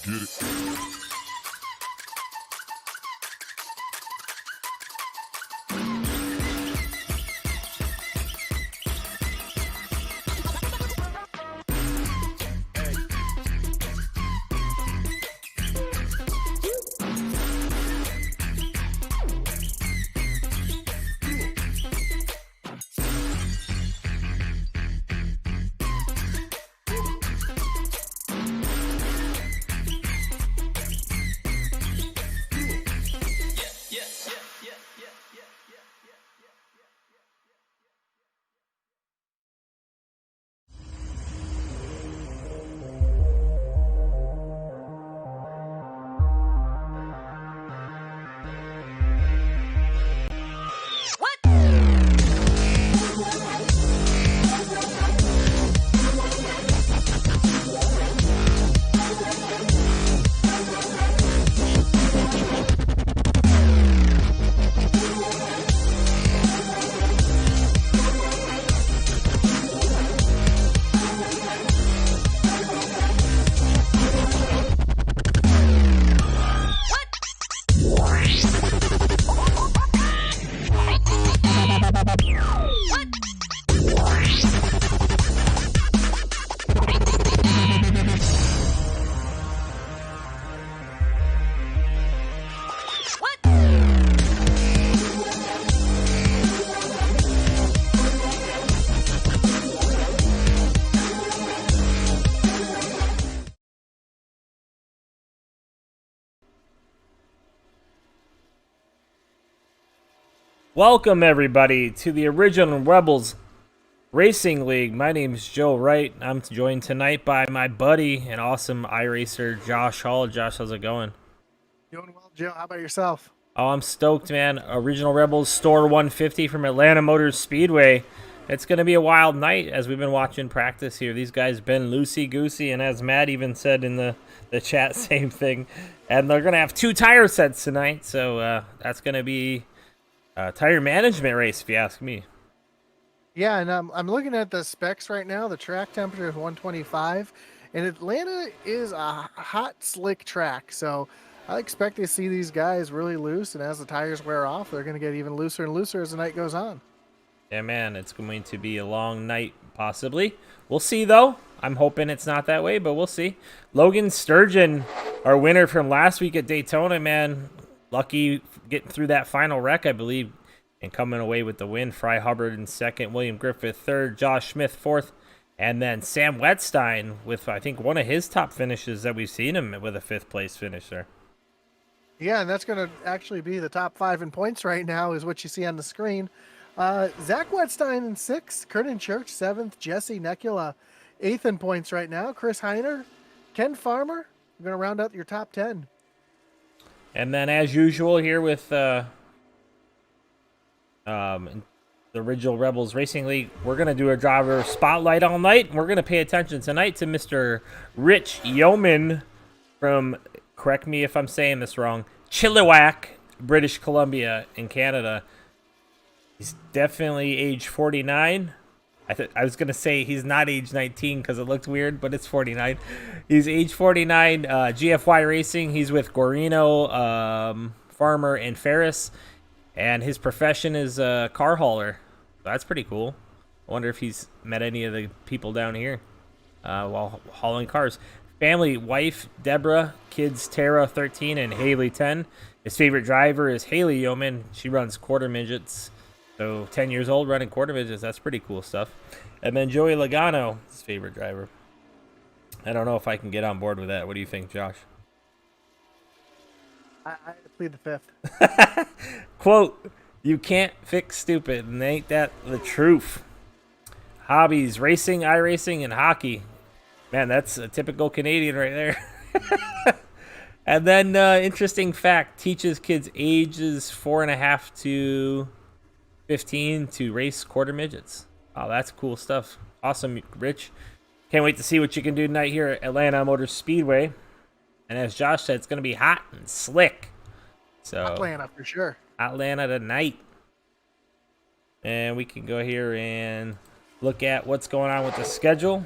get it. Welcome, everybody, to the Original Rebels Racing League. My name is Joe Wright. I'm joined tonight by my buddy and awesome iRacer, Josh Hall. Josh, how's it going? Doing well, Joe. How about yourself? Oh, I'm stoked, man. Original Rebels Store 150 from Atlanta Motors Speedway. It's going to be a wild night as we've been watching practice here. These guys been loosey-goosey, and as Matt even said in the chat, same thing. And they're going to have 2 tire sets tonight, so that's going to be tire management race, if you ask me. Yeah, and I'm looking at the specs right now. The track temperature is 125, and Atlanta is a hot, slick track. So I expect to see these guys really loose, and as the tires wear off, they're going to get even looser and looser as the night goes on. Yeah, man, it's going to be a long night, possibly. We'll see, though. I'm hoping it's not that way, but we'll see. Logan Sturgeon, our winner from last week at Daytona, man. Lucky getting through that final wreck, I believe, and coming away with the win. Fry Hubbard in second, William Griffith third, Josh Smith fourth, and then Sam Wedstein with, I think, one of his top finishes that we've seen him with a 5th place finish there. Yeah, and that's going to actually be the top 5 in points right now is what you see on the screen. Zach Wedstein in 6th, Kernan Church 7th, Jesse Necula 8th in points right now, Chris Heiner, Ken Farmer. We're going to round out your top 10. And then, as usual, here with the Original Rebels Racing League, we're going to do a driver spotlight all night. And we're going to pay attention tonight to Mr. Rich Yeoman from, correct me if I'm saying this wrong, Chilliwack, British Columbia in Canada. He's definitely age 49. I was going to say he's not age 19 because it looked weird, but it's 49. He's age 49, GFY Racing. He's with Gorino, Farmer, and Ferris. And his profession is a car hauler. That's pretty cool. I wonder if he's met any of the people down here while hauling cars. Family, wife, Deborah, kids, Tara, 13, and Haley, 10. His favorite driver is Haley Yeoman. She runs quarter midgets. So 10 years old running quarter midgets, that's pretty cool stuff. And then Joey Logano, his favorite driver. I don't know if I can get on board with that. What do you think, Josh? I plead the 5th. Quote, "You can't fix stupid," and ain't that the truth? Hobbies, racing, iRacing, and hockey. Man, that's a typical Canadian right there. And then, interesting fact, teaches kids ages 4.5 to 15 to race quarter midgets. Oh, that's cool stuff. Awesome, Rich. Can't wait to see what you can do tonight here at Atlanta Motor Speedway. And as Josh said, it's going to be hot and slick. So Atlanta for sure. Atlanta tonight. And we can go here and look at what's going on with the schedule.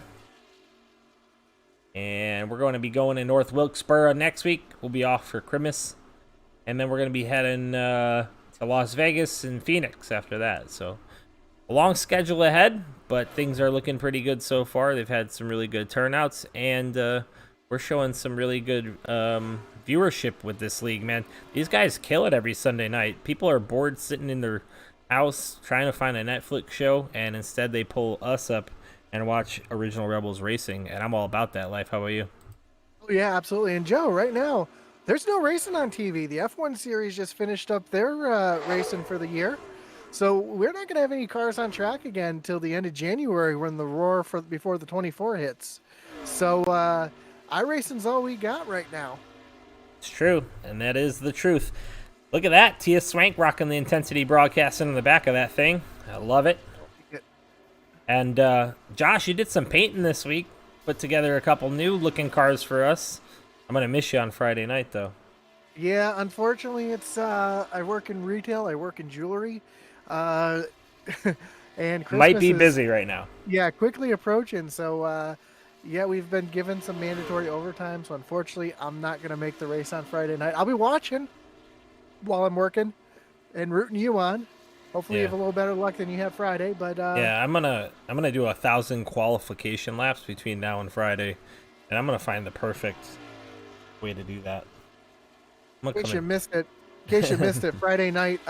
And we're going to be going to North Wilkesboro next week. We'll be off for Christmas. And then we're going to be heading to Las Vegas and Phoenix after that. So a long schedule ahead, but things are looking pretty good so far. They've had some really good turnouts, and we're showing some really good viewership with this league, man. These guys kill it every Sunday night. People are bored sitting in their house trying to find a Netflix show, and instead they pull us up and watch Original Rebels Racing, and I'm all about that life. How about you? Oh, yeah, absolutely. And Joe, right now, there's no racing on TV. The F1 series just finished up their racing for the year. So we're not going to have any cars on track again until the end of January when the roar for before the 24 hits. So iRacing's all we got right now. It's true, and that is the truth. Look at that. Tia Swank rocking the Intensity broadcasting in the back of that thing. I love it. And Josh, you did some painting this week. Put together a couple new looking cars for us. I'm going to miss you on Friday night, though. Yeah, unfortunately, it's I work in retail. I work in jewelry. And Christmas Might be is, busy right now. yeah, quickly approaching. So, yeah, we've been given some mandatory overtime. So, unfortunately, I'm not going to make the race on Friday night. I'll be watching while I'm working and rooting you on. Hopefully, you have a little better luck than you had Friday. But yeah, I'm gonna do 1,000 qualification laps between now and Friday, and I'm gonna find the perfect way to do that. in case you missed it, Friday night,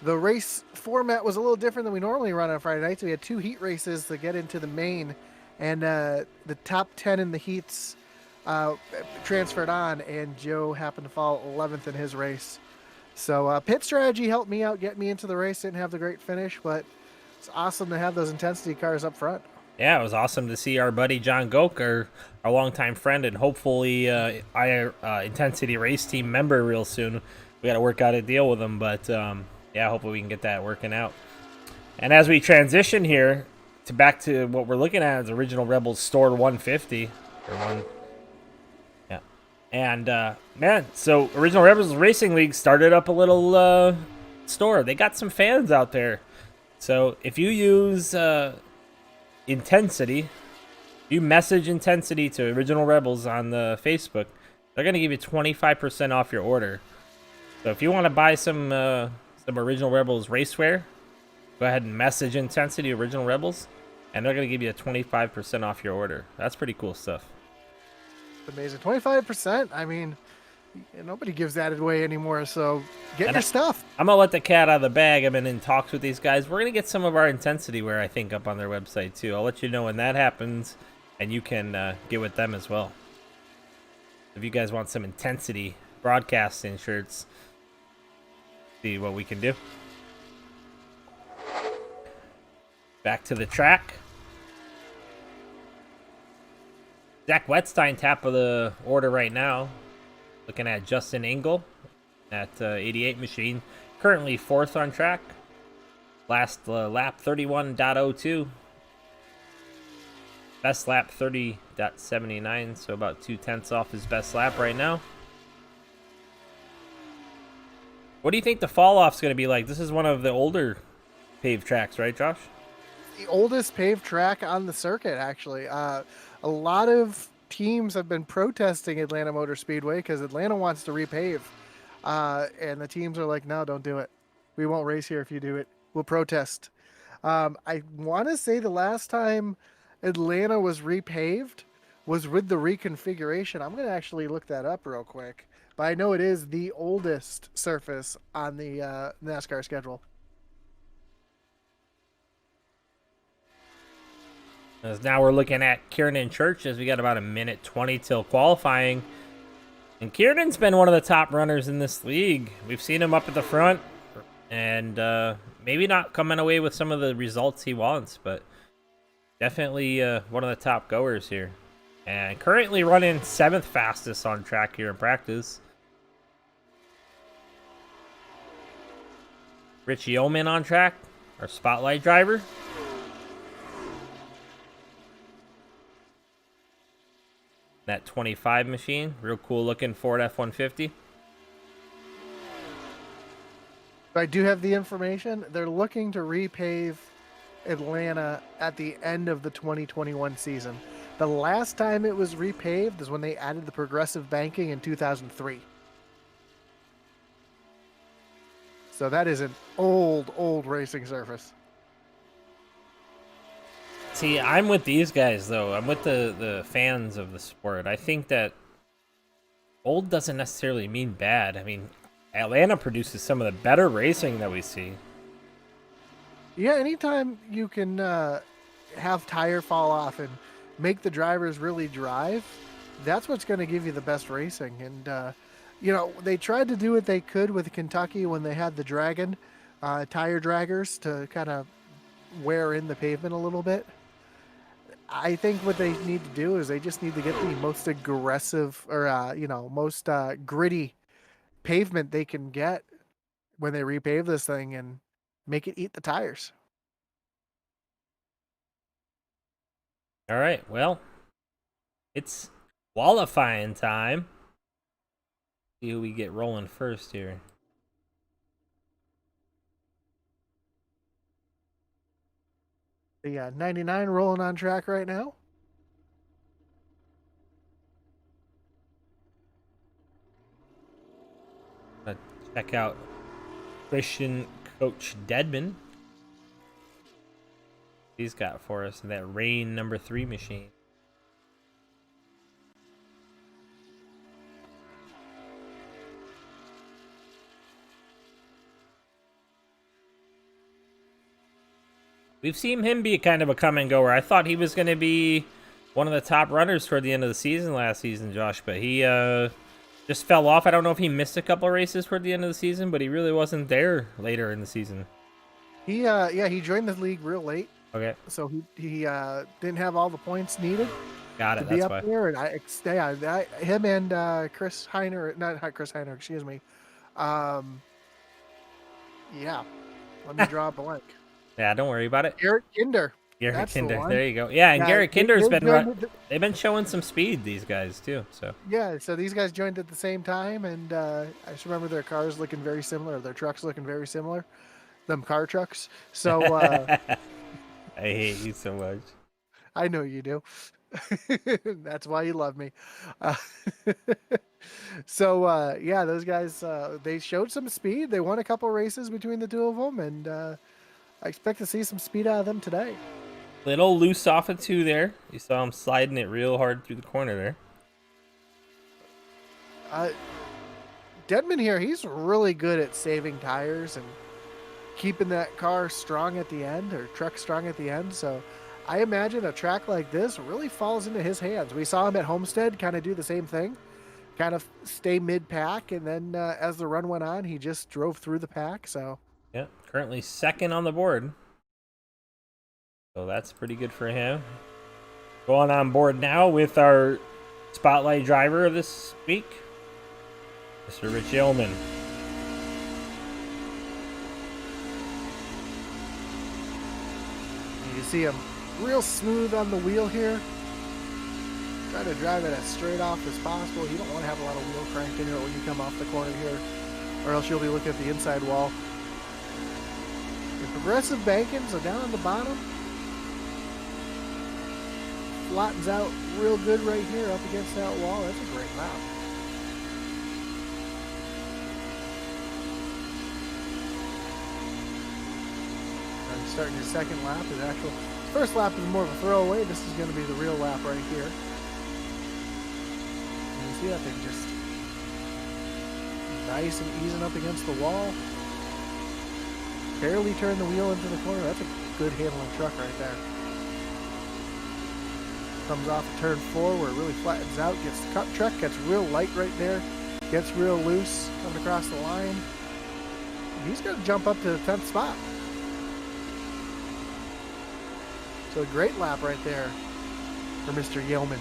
the race format was a little different than we normally run on Friday nights. We had 2 heat races to get into the main, and the top 10 in the heats transferred on, and Joe happened to fall 11th in his race. So pit strategy helped me out, get me into the race. Didn't have the great finish, but it's awesome to have those intensity cars up front. Yeah, it was awesome to see our buddy John Goke, our longtime friend, and hopefully our Intensity Race Team member real soon. We got to work out a deal with him, but yeah, hopefully we can get that working out. And as we transition here to back to what we're looking at as Original Rebels Store 150 or one. Yeah, and man, so Original Rebels Racing League started up a little store. They got some fans out there. So if you use Intensity, you message Intensity to Original Rebels on the Facebook, they're gonna give you 25% off your order. So if you want to buy some Original Rebels racewear, go ahead and message Intensity Original Rebels, and they're gonna give you a 25% off your order. That's pretty cool stuff. Amazing, 25%. I mean, nobody gives that away anymore. So get your stuff. I'm gonna let the cat out of the bag. I've been in talks with these guys. We're gonna get some of our Intensity wear, I think, up on their website too. I'll let you know when that happens, and you can get with them as well. If you guys want some Intensity broadcasting shirts, see what we can do. Back to the track. Zach Wedstein, top of the order right now. Looking at Justin Engel at 88 machine. Currently 4th on track. Last lap 31.02. Best lap 30.79, so about 0.2 off his best lap right now. What do you think the fall off's going to be like? This is one of the older paved tracks, right, Josh? The oldest paved track on the circuit, actually. A lot of teams have been protesting Atlanta Motor Speedway because Atlanta wants to repave. And the teams are like, no, don't do it. We won't race here if you do it. We'll protest. I want to say the last time Atlanta was repaved was with the reconfiguration. I'm going to actually look that up real quick. But I know it is the oldest surface on the NASCAR schedule. As now we're looking at Kieran Church as we got about 1:20 till qualifying. And Kieran's been one of the top runners in this league. We've seen him up at the front and maybe not coming away with some of the results he wants, but definitely one of the top goers here. And currently running 7th fastest on track here in practice. Rich Yeoman on track, our spotlight driver. That 25 machine, real cool looking Ford F-150. I do have the information. They're looking to repave Atlanta at the end of the 2021 season. The last time it was repaved is when they added the progressive banking in 2003. So that is an old racing surface. See, I'm with these guys though. I'm with the fans of the sport. I think that old doesn't necessarily mean bad. I mean, Atlanta produces some of the better racing that we see. Yeah, anytime you can have tire fall off and make the drivers really drive, that's what's going to give you the best racing. And they tried to do what they could with Kentucky when they had the Dragon tire draggers to kind of wear in the pavement a little bit. I think what they need to do is they just need to get the most aggressive or most gritty pavement they can get when they repave this thing and make it eat the tires. All right, well, it's qualifying time. See who we get rolling first here. The 99 rolling on track right now. Check out Christian Coach Deadman. He's got for us in that Rain number 3 machine. We've seen him be kind of a come and goer. I thought he was going to be one of the top runners toward the end of the season last season, Josh, but he just fell off. I don't know if he missed a couple races toward the end of the season, but he really wasn't there later in the season. He joined the league real late. Okay. So he didn't have all the points needed. Got it. To be That's up why. there, and him and Chris Heiner, not Chris Heiner, excuse me. Yeah, let me draw a blank. Yeah, don't worry about it. Garrett Kinder. Garrett Kinder. There you go. Yeah, and Garrett Kinder's they've been showing some speed, these guys too. So yeah, so these guys joined at the same time, and I just remember their cars looking very similar, their trucks looking very similar, them car trucks. So I hate you so much. I know you do. That's why you love me. Yeah, those guys they showed some speed. They won a couple races between the two of them, and I expect to see some speed out of them today. Little loose off of 2 there. You saw him sliding it real hard through the corner there. Deadman here, he's really good at saving tires and keeping that car strong at the end, or truck strong at the end. So I imagine a track like this really falls into his hands. We saw him at Homestead kind of do the same thing, kind of stay mid-pack, and then as the run went on, he just drove through the pack. So yeah, currently second on the board. So that's pretty good for him. Going on board now with our spotlight driver of this week, Mr. Rich Yeoman. you can see him real smooth on the wheel here. Try to drive it as straight off as possible. You don't want to have a lot of wheel crank in it when you come off the corner here, or else you'll be looking at the inside wall. The progressive banking, so down on the bottom, flattens out real good right here up against that wall. That's a great lap. And starting his second lap, his actual first lap is more of a throwaway. This is going to be the real lap right here. And you see that thing just nice and easing up against the wall. Barely turn the wheel into the corner. That's a good handling truck right there. Comes off of turn 4 where it really flattens out, gets the cut truck, gets real light right there, gets real loose, coming across the line. He's going to jump up to the 10th spot. So a great lap right there for Mr. Yeoman.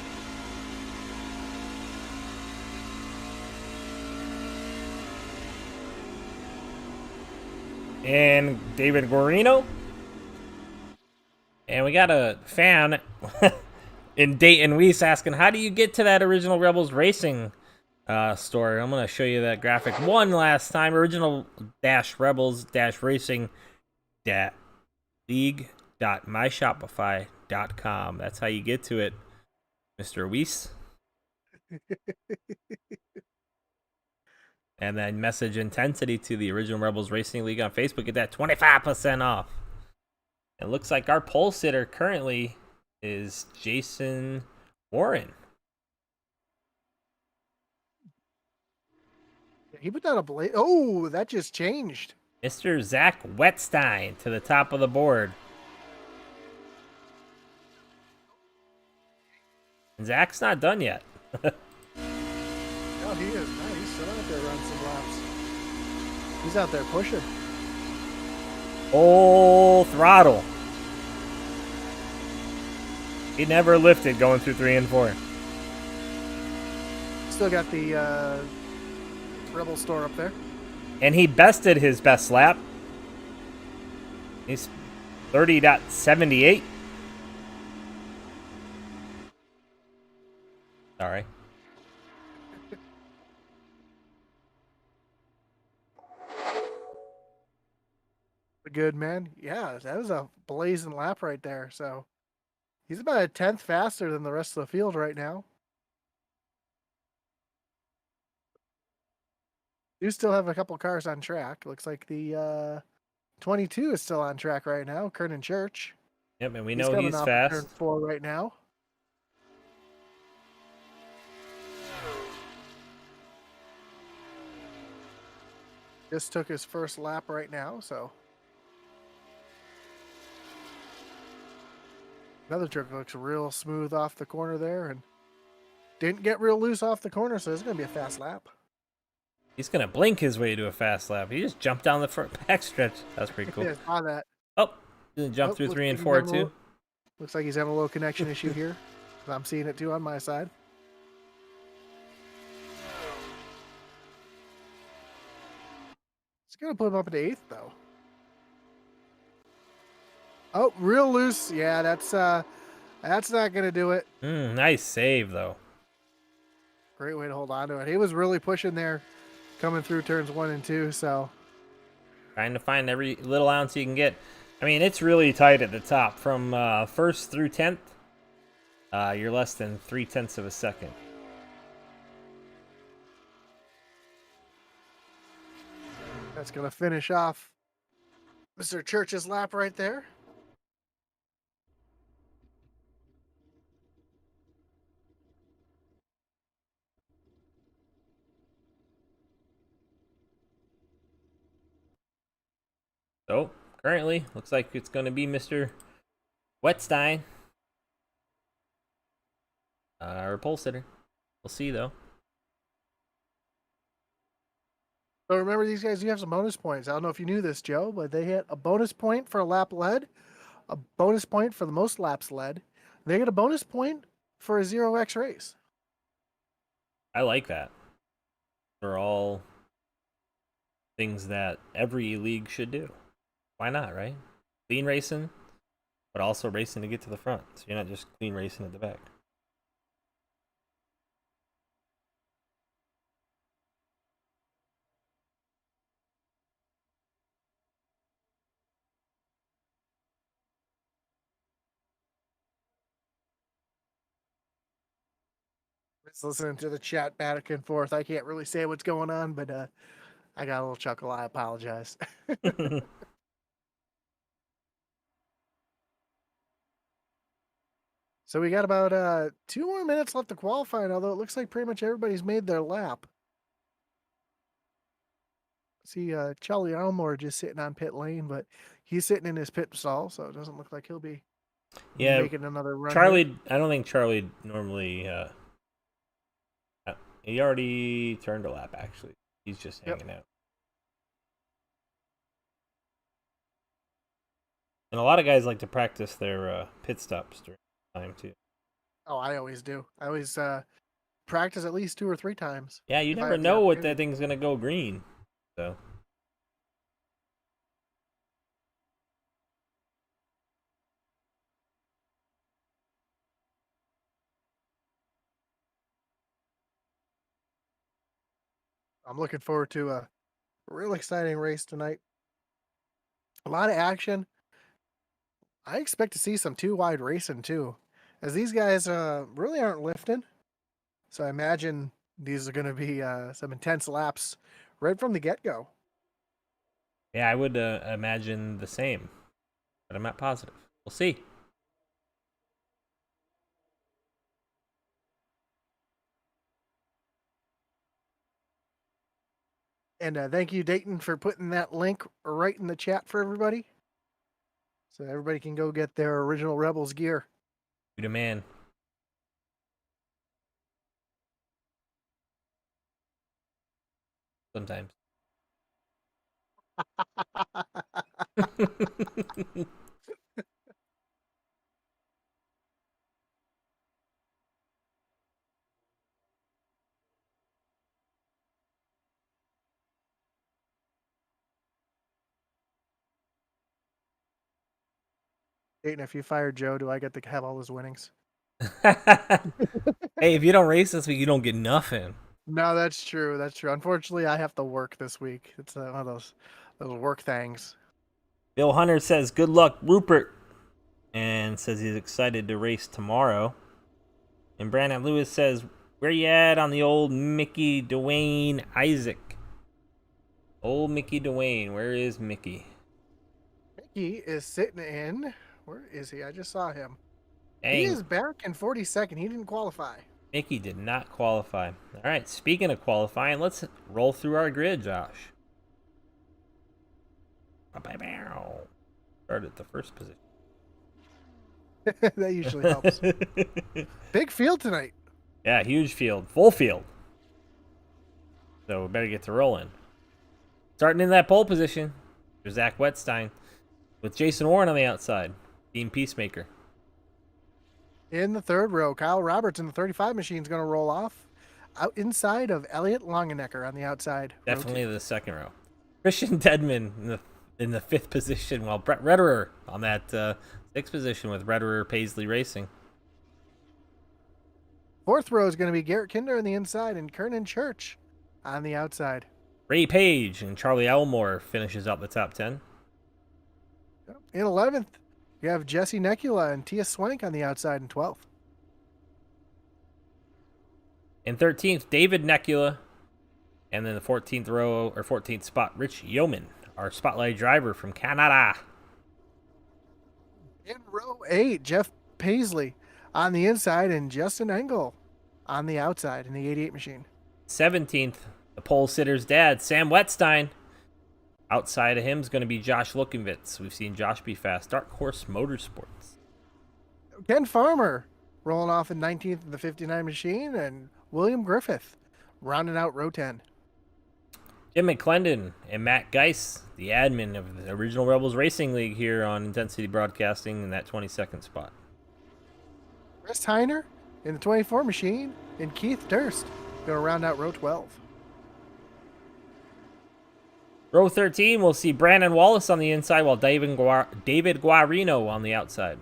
And David Guarino. And we got a fan in Dayton Weiss asking, how do you get to that Original Rebels Racing store? I'm going to show you that graphic one last time. Original-Rebels-Racing-League.myshopify.com. That's how you get to it. Mr. Weiss. And then message intensity to the Original Rebels Racing League on Facebook. Get that 25% off. It looks like our pole sitter currently is Jason Warren. He put down a blade. Oh, that just changed. Mr. Zach Wedstein to the top of the board. And Zach's not done yet. No, he is. No, he's still out there running some laps. He's out there pushing. Full throttle. He never lifted going through 3 and 4. Still got the Rebel store up there. And he bested his best lap. He's 30.78. Sorry. Good, man. Yeah, that was a blazing lap right there. So he's about a 10th faster than the rest of the field right now. You still have a couple cars on track. Looks like the 22 is still on track right now. Kernan Church. Yep, and we He's know coming he's off fast. Turn 4 right now. Just took his first lap right now, so. Another trick looks real smooth off the corner there and didn't get real loose off the corner, so it's going to be a fast lap. He's going to blink his way to a fast lap. He just jumped down the front backstretch. That's pretty cool. Yeah, I saw that. Oh, didn't jump through 3 and 4 too. Looks like he's having a little connection issue here. I'm seeing it too on my side. It's going to put him up into 8th, though. Oh, real loose. Yeah, that's not going to do it. Nice save, though. Great way to hold on to it. He was really pushing there coming through turns 1 and 2, so. Trying to find every little ounce you can get. I mean, it's really tight at the top. From 1st through 10th, you're less than 0.3 of a second. That's going to finish off Mr. Church's lap right there. So, currently, looks like it's going to be Mr. Wedstein. Our pole sitter. We'll see, though. So remember, these guys do have some bonus points. I don't know if you knew this, Joe, but they hit a bonus point for a lap led, a bonus point for the most laps led. They get a bonus point for a 0x race. I like that. For all things that every league should do. Why not, right? Clean racing, but also racing to get to the front. So you're not just clean racing at the back. Just listening to the chat back and forth. I can't really say what's going on, but I got a little chuckle. I apologize. So we got about 2 more minutes left to qualify, although it looks like pretty much everybody's made their lap. See, Charlie Elmore just sitting on pit lane, but he's sitting in his pit stall, so it doesn't look like he'll be making another run. Charlie, here. I don't think Charlie normally. He already turned a lap, actually. He's just hanging out. And a lot of guys like to practice their pit stops during time, too. Oh, I always do. I always practice at least 2 or 3 times. Yeah, you never know what that thing's going to go green. So. I'm looking forward to a real exciting race tonight. A lot of action. I expect to see some 2 wide racing too. as these guys really aren't lifting. So I imagine these are going to be some intense laps right from the get-go. Yeah, I would imagine the same, but I'm not positive. We'll see. And thank you, Dayton, for putting that link right in the chat for everybody. So everybody can go get their original Rebels gear. You the man. Sometimes. Dayton, if you fire Joe, do I get to have all his winnings? Hey, if you don't race this week, you don't get nothing. No, that's true. That's true. Unfortunately, I have to work this week. It's one of those work things. Bill Hunter says, good luck, Rupert. And says he's excited to race tomorrow. And Brandon Lewis says, where you at on the old Mickey Dwayne Isaac? Old Mickey Dwayne, where is Mickey? Mickey is sitting in. Where is he? I just saw him. Dang. He is back in 42nd. He didn't qualify. Mickey did not qualify. All right, speaking of qualifying, let's roll through our grid, Josh. Start at the first position. That usually helps. Big field tonight. Yeah, huge field. Full field. So we better get to rolling. Starting in that pole position, there's Zach Wedstein with Jason Warren on the outside. Team Peacemaker. In the third row, Kyle Roberts in the 35 machine is going to roll off. Out inside of Elliot Longenecker on the outside. Definitely the second row. Christian Deadman in the fifth position, while Brett Redderer on that sixth position with Redderer Paisley Racing. Fourth row is going to be Garrett Kinder on the inside and Kernan Church on the outside. Ray Page and Charlie Elmore finishes up the top 10. In 11th, you have Jesse Necula and Tia Swank on the outside in 12th. In 13th, David Necula. And then the 14th row, or 14th spot, Rich Yeoman, our spotlight driver from Canada. In row 8, Jeff Paisley on the inside and Justin Engel on the outside in the 88 machine. 17th, the pole sitter's dad, Sam Wedstein. Outside of him is going to be Josh Lukinvitz. We've seen Josh be fast. Dark Horse Motorsports. Ken Farmer rolling off in 19th in the 59 machine, and William Griffith rounding out row 10. Jim McClendon and Matt Geis, the admin of the Original Rebels Racing League here on Intensity Broadcasting in that 22nd spot. Chris Heiner in the 24 machine, and Keith Durst going to round out row 12. Row 13, we'll see Brandon Wallace on the inside while David Guarino on the outside.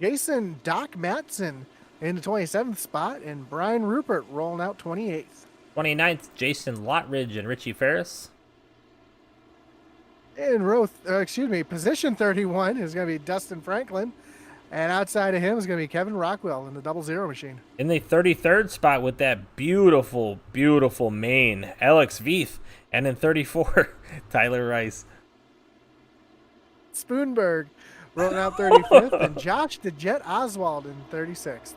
Jason Doc Matson in the 27th spot, and Brian Rupert rolling out 28th. 29th, Jason Lotridge and Richie Ferris. In position 31 is going to be Dustin Franklin, and outside of him is going to be Kevin Rockwell in the 00 machine. In the 33rd spot with that beautiful, beautiful mane, Alex Veith. And in 34, Tyler Rice. Spoonberg rolling out 35th, and Josh the Jet Oswald in 36th.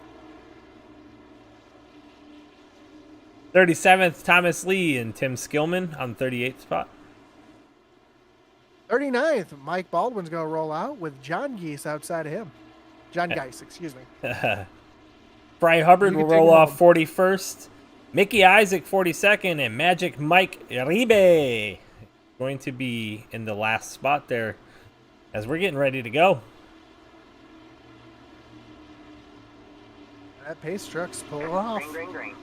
37th, Thomas Lee and Tim Skillman on 38th spot. 39th, Mike Baldwin's going to roll out with John Geese outside of him. John Geis, excuse me. Brian Hubbard will roll off 41st. Mickey Isaac 42nd, and Magic Mike Ribe going to be in the last spot there as we're getting ready to go. That pace truck's pulling off. Green.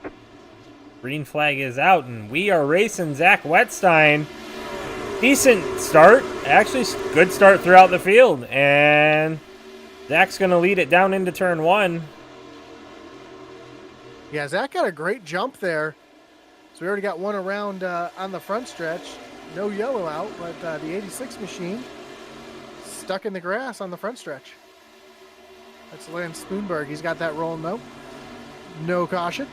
Green flag is out, and we are racing Zach Wedstein. Decent start. Actually, good start throughout the field. And Zach's going to lead it down into turn 1. Yeah, Zach got a great jump there. So we already got one around on the front stretch. No yellow out, but the 86 machine stuck in the grass on the front stretch. That's Lance Spoonberg. He's got that rolling though. No caution.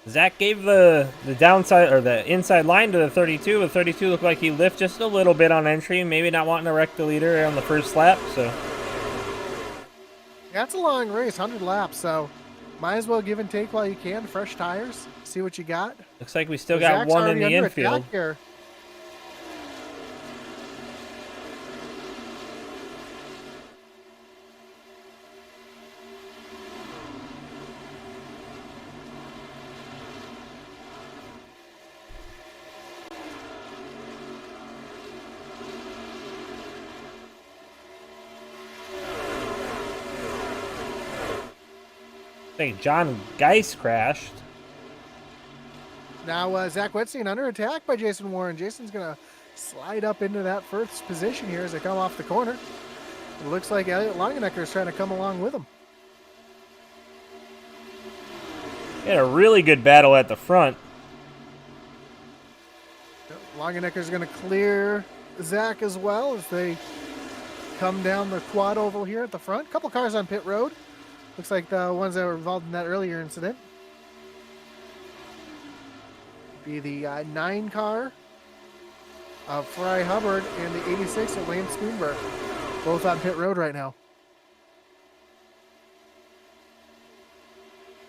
Zach gave the downside or the inside line to the 32. The 32 looked like he lifted just a little bit on entry, maybe not wanting to wreck the leader on the first lap. So that's a long race, 100 laps. So might as well give and take while you can. Fresh tires. See what you got. looks like we still got one in the infield. Here. I think John Geis crashed. Now Zach Wedstein under attack by Jason Warren. Jason's going to slide up into that first position here as they come off the corner. It looks like Elliot Longenecker is trying to come along with him. He had a really good battle at the front. Longenecker's going to clear Zach as well as they come down the quad oval here at the front. A couple cars on pit road. Looks like the ones that were involved in that earlier incident. Be the 9 car of Fry Hubbard and the 86 of Lance Spoonberg. Both on pit road right now.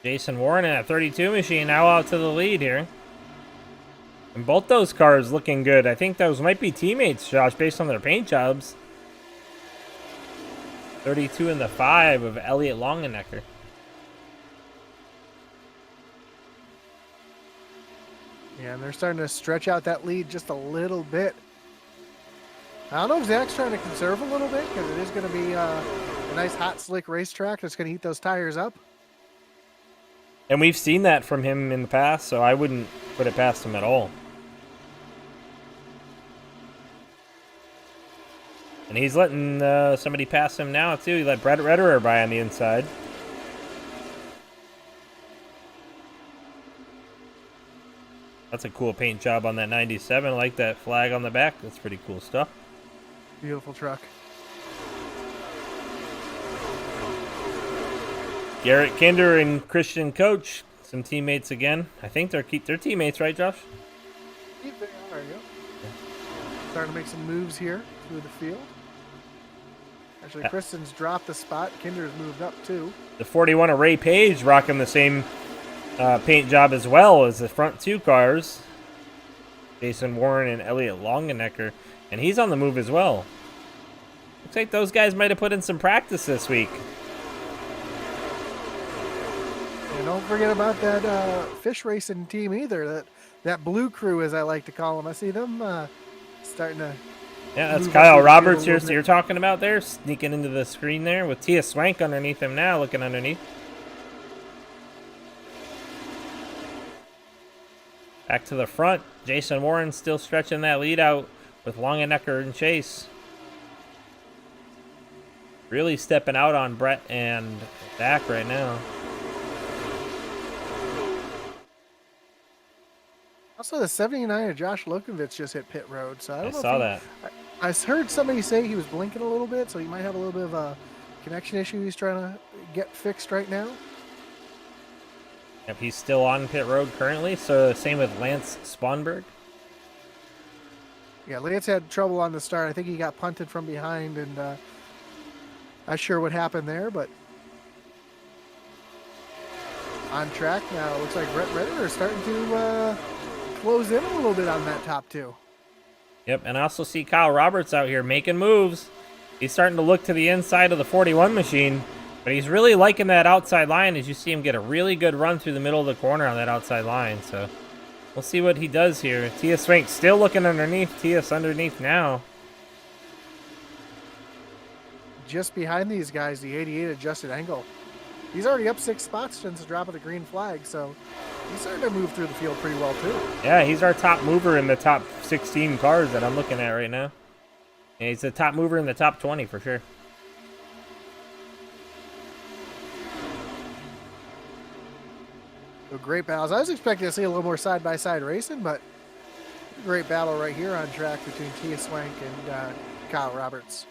Jason Warren in a 32 machine now out to the lead here. And both those cars looking good. I think those might be teammates, Josh, based on their paint jobs. 32 in the 5 of Elliot Longenecker. Yeah, and they're starting to stretch out that lead just a little bit. I don't know if Zach's trying to conserve a little bit because it is going to be a nice hot slick racetrack that's going to heat those tires up. And we've seen that from him in the past, so I wouldn't put it past him at all. And he's letting somebody pass him now, too. He let Brett Redderer by on the inside. That's a cool paint job on that 97. I like that flag on the back. That's pretty cool stuff. Beautiful truck. Garrett Kinder and Christian Coach, some teammates again. I think they're teammates, right, Josh? Yeah, they are, yeah. Starting to make some moves here through the field. Actually, Kristen's dropped the spot. Kinder's moved up, too. The 41 of Ray Page rocking the same paint job as well as the front 2 cars. Jason Warren and Elliot Longenecker. And he's on the move as well. Looks like those guys might have put in some practice this week. And don't forget about that fish racing team either. That blue crew, as I like to call them. I see them starting to... Yeah, that's Kyle Roberts here. So you're talking about there, sneaking into the screen there with Tia Swank underneath him now, looking underneath. Back to the front. Jason Warren still stretching that lead out with Longenecker and Chase. Really stepping out on Brett and Zach right now. Also, the 79 of Josh Lokovich just hit pit road, so I don't know. I saw that. I heard somebody say he was blinking a little bit, so he might have a little bit of a connection issue he's trying to get fixed right now. Yep, he's still on pit road currently, so same with Lance Sponberg. Yeah, Lance had trouble on the start. I think he got punted from behind, and not sure what happened there, but on track now. Looks like Brett Redder is starting to close in a little bit on that top 2. Yep, and I also see Kyle Roberts out here making moves. He's starting to look to the inside of the 41 machine, but he's really liking that outside line as you see him get a really good run through the middle of the corner on that outside line. So we'll see what he does here. Tia Swank still looking underneath. Tia's underneath now. Just behind these guys, the 88 adjusted angle. He's already up 6 spots since the drop of the green flag, so he's starting to move through the field pretty well, too. Yeah, he's our top mover in the top 16 cars that I'm looking at right now. Yeah, he's the top mover in the top 20 for sure. So great battles. I was expecting to see a little more side-by-side racing, but great battle right here on track between Tia Swank and Kyle Roberts.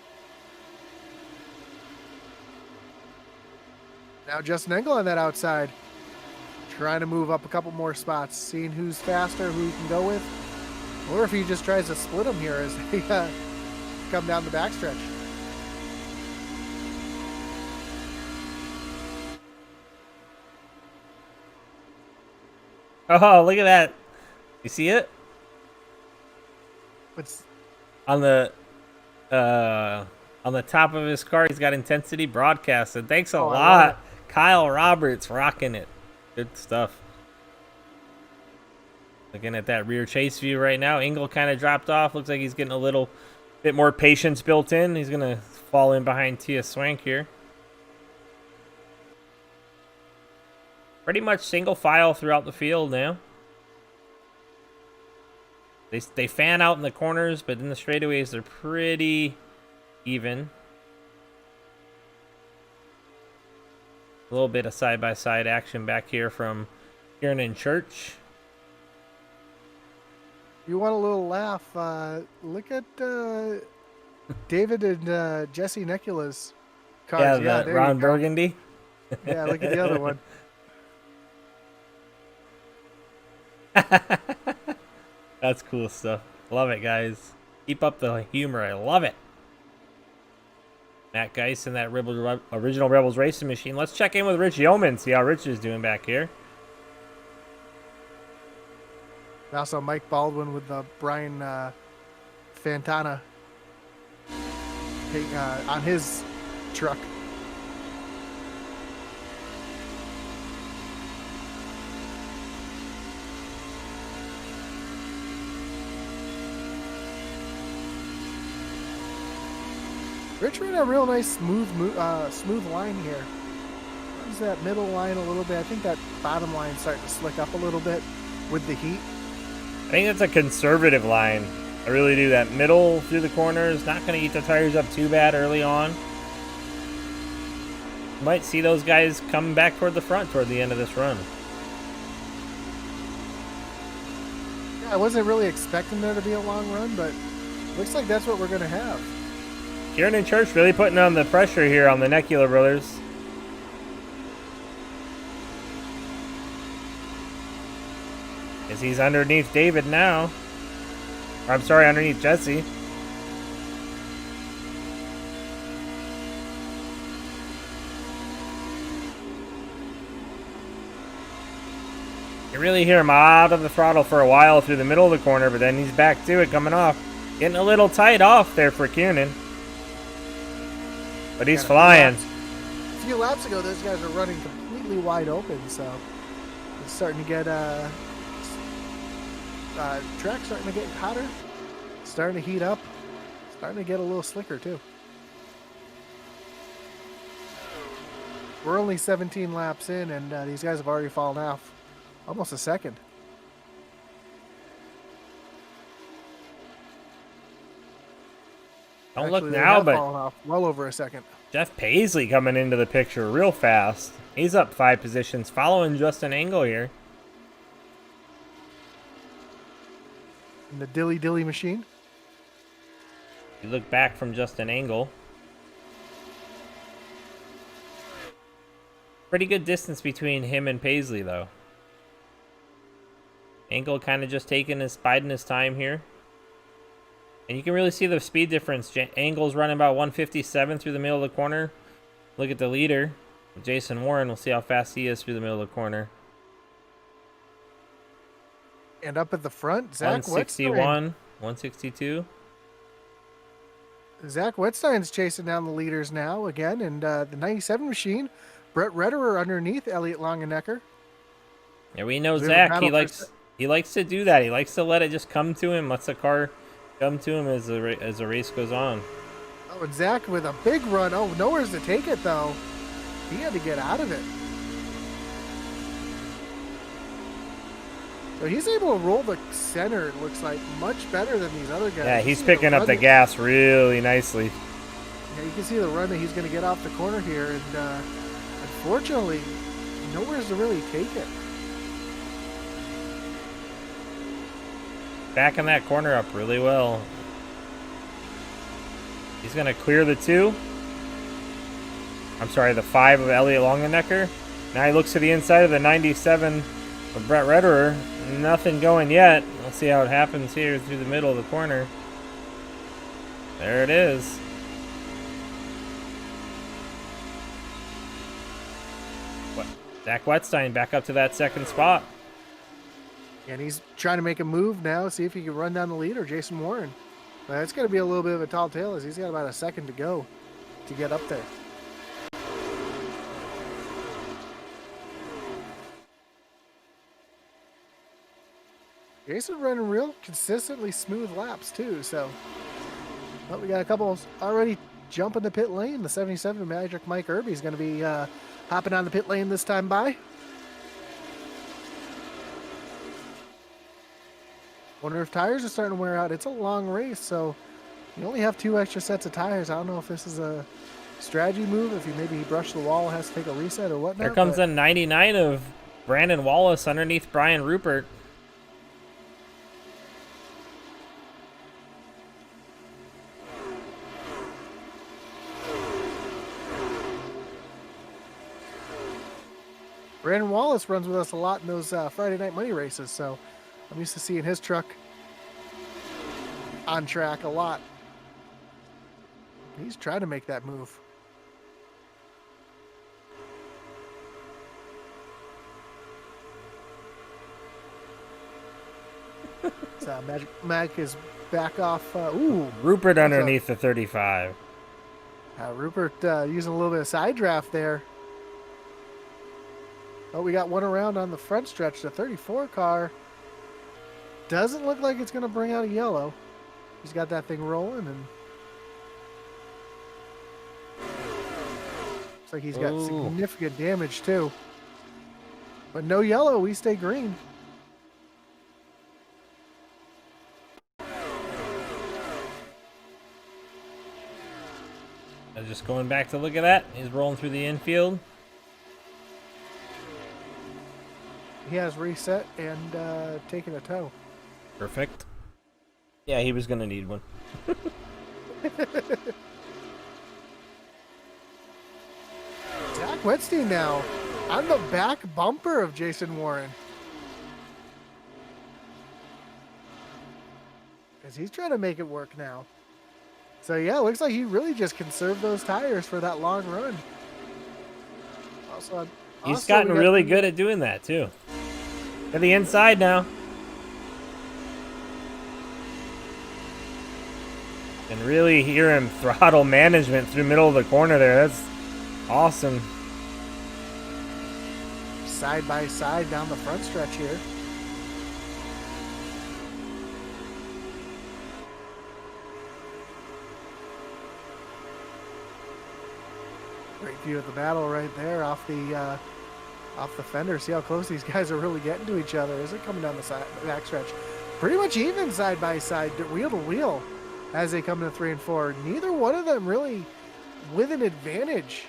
Now Justin Engel on that outside. Trying to move up a couple more spots. Seeing who's faster, who he can go with. Or if he just tries to split them here as they come down the backstretch. Oh, look at that. You see it? It's On the top of his car, he's got intensity broadcasted. Thanks a lot. Kyle Roberts rocking it. Good stuff. Looking at that rear chase view right now. Engel kind of dropped off. Looks like he's getting a little bit more patience built in. He's going to fall in behind Tia Swank here. Pretty much single file throughout the field now. They fan out in the corners, but in the straightaways, they're pretty even. A little bit of side-by-side action back here from Kieran and Church. You want a little laugh? Look at David and Jesse Necula's cars. Yeah, the Ron Burgundy. Yeah, look at the other one. That's cool stuff. Love it, guys. Keep up the humor. I love it. Matt Geis in that original Rebels racing machine. Let's check in with Rich Yeoman, see how Rich is doing back here. Also, Mike Baldwin with Brian Fantana on his truck. Rich ran a real nice smooth line here. Use that middle line a little bit. I think that bottom line starting to slick up a little bit with the heat. I think that's a conservative line. I really do. That middle through the corners, not going to eat the tires up too bad early on. Might see those guys coming back toward the front toward the end of this run. Yeah, I wasn't really expecting there to be a long run, but looks like that's what we're going to have. Kieran and Church really putting on the pressure here on the Necula brothers. As he's underneath David now. Or, I'm sorry, underneath Jesse. You really hear him out of the throttle for a while through the middle of the corner, but then he's back to it coming off. Getting a little tight off there for Kiernan. But he's flying. A few laps ago, those guys were running completely wide open, so it's starting to get track starting to get hotter, starting to heat up, starting to get a little slicker too. We're only 17 laps in, and these guys have already fallen off almost a second. Don't Actually, look now, but off well over a second. Jeff Paisley coming into the picture real fast. He's up 5 positions, following Justin Engel here. In the dilly machine. You look back from Justin Engel. Pretty good distance between him and Paisley, though. Engel kind of just biding his time here. And you can really see the speed difference. Engel's running about 157 through the middle of the corner. Look at the leader, Jason Warren. We'll see how fast he is through the middle of the corner. And up at the front, Zach 161, Wedstein. 162. Zach Wedstein's chasing down the leaders now again. And the 97 machine, Brett Retterer underneath Elliot Longenecker. Yeah, we know Zach. He likes to do that. He likes to let it just come to him. Lets the car come to him as the race goes on. Oh, and Zach with a big run. Oh, nowhere's to take it, though. He had to get out of it. So he's able to roll the center, it looks like, much better than these other guys. Yeah, he's picking up the gas really nicely. Yeah, you can see the run that he's going to get off the corner here. And unfortunately, nowhere's to really take it. Backing that corner up really well. He's going to clear the 2. I'm sorry, the 5 of Elliott Longenecker. Now he looks to the inside of the 97 of Brett Retterer. Nothing going yet. Let's see how it happens here through the middle of the corner. There it is. Zach Wedstein back up to that second spot. And he's trying to make a move now, see if he can run down the lead or Jason Warren. But it's going to be a little bit of a tall tale as he's got about a second to go to get up there. Jason running real consistently smooth laps too, so we got a couple already jumping the pit lane. The 77 Magic Mike Irby is going to be hopping on the pit lane this time by. Wonder if tires are starting to wear out. It's a long race, so you only have 2 extra sets of tires. I don't know if this is a strategy move, if he brushed the wall, has to take a reset or whatnot. There comes the 99 of Brandon Wallace underneath Brian Rupert. Brandon Wallace runs with us a lot in those Friday Night Money races, so I'm used to seeing his truck on track a lot. He's trying to make that move. So Magic Mac is back off. Ooh, Rupert underneath the 35. Rupert using a little bit of side draft there. Oh, we got one around on the front stretch. The 34 car doesn't look like it's going to bring out a yellow. He's got that thing rolling, and looks like he's got significant damage too. But no yellow, we stay green. Just going back to look at that. He's rolling through the infield. He has reset and taken a tow. Perfect. Yeah, he was going to need one. Zach Wedstein now on the back bumper of Jason Warren. Because he's trying to make it work now. So yeah, it looks like he really just conserved those tires for that long run. He's gotten really good at doing that too. To the inside now. And really hear him throttle management through middle of the corner there. That's awesome. Side by side down the front stretch here. Great view of the battle right there off the fender. See how close these guys are really getting to each other. Is it coming down the back stretch? Pretty much even side by side, wheel to wheel, as they come to 3 and 4. Neither one of them really with an advantage.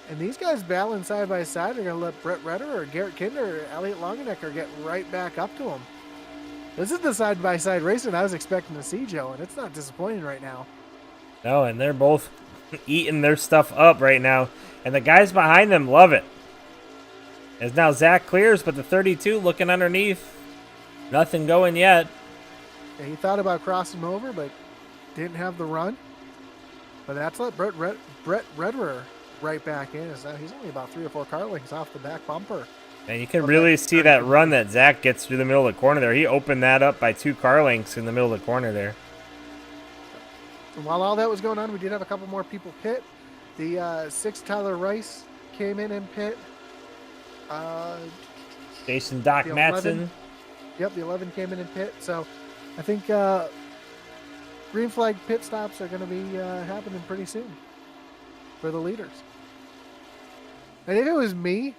And these guys battling side by side are going to let Brett Retterer or Garrett Kinder or Elliott Longenecker get right back up to them. This is the side by side racing I was expecting to see, Joe, and it's not disappointing right now. No, and they're both eating their stuff up right now. And the guys behind them love it. As now Zach clears, but the 32 looking underneath. Nothing going yet. Yeah, he thought about crossing over, but didn't have the run. But that's let Brett Retterer right back in. He's only about 3 or 4 car lengths off the back bumper. And you can really see that run that Zach gets through the middle of the corner there. He opened that up by 2 car lengths in the middle of the corner there. And while all that was going on, we did have a couple more people pit. The 6 Tyler Rice came in and pit. Jason Doc Matson. Yep, the 11 came in and pit. So I think green flag pit stops are going to be happening pretty soon for the leaders. And if it was me,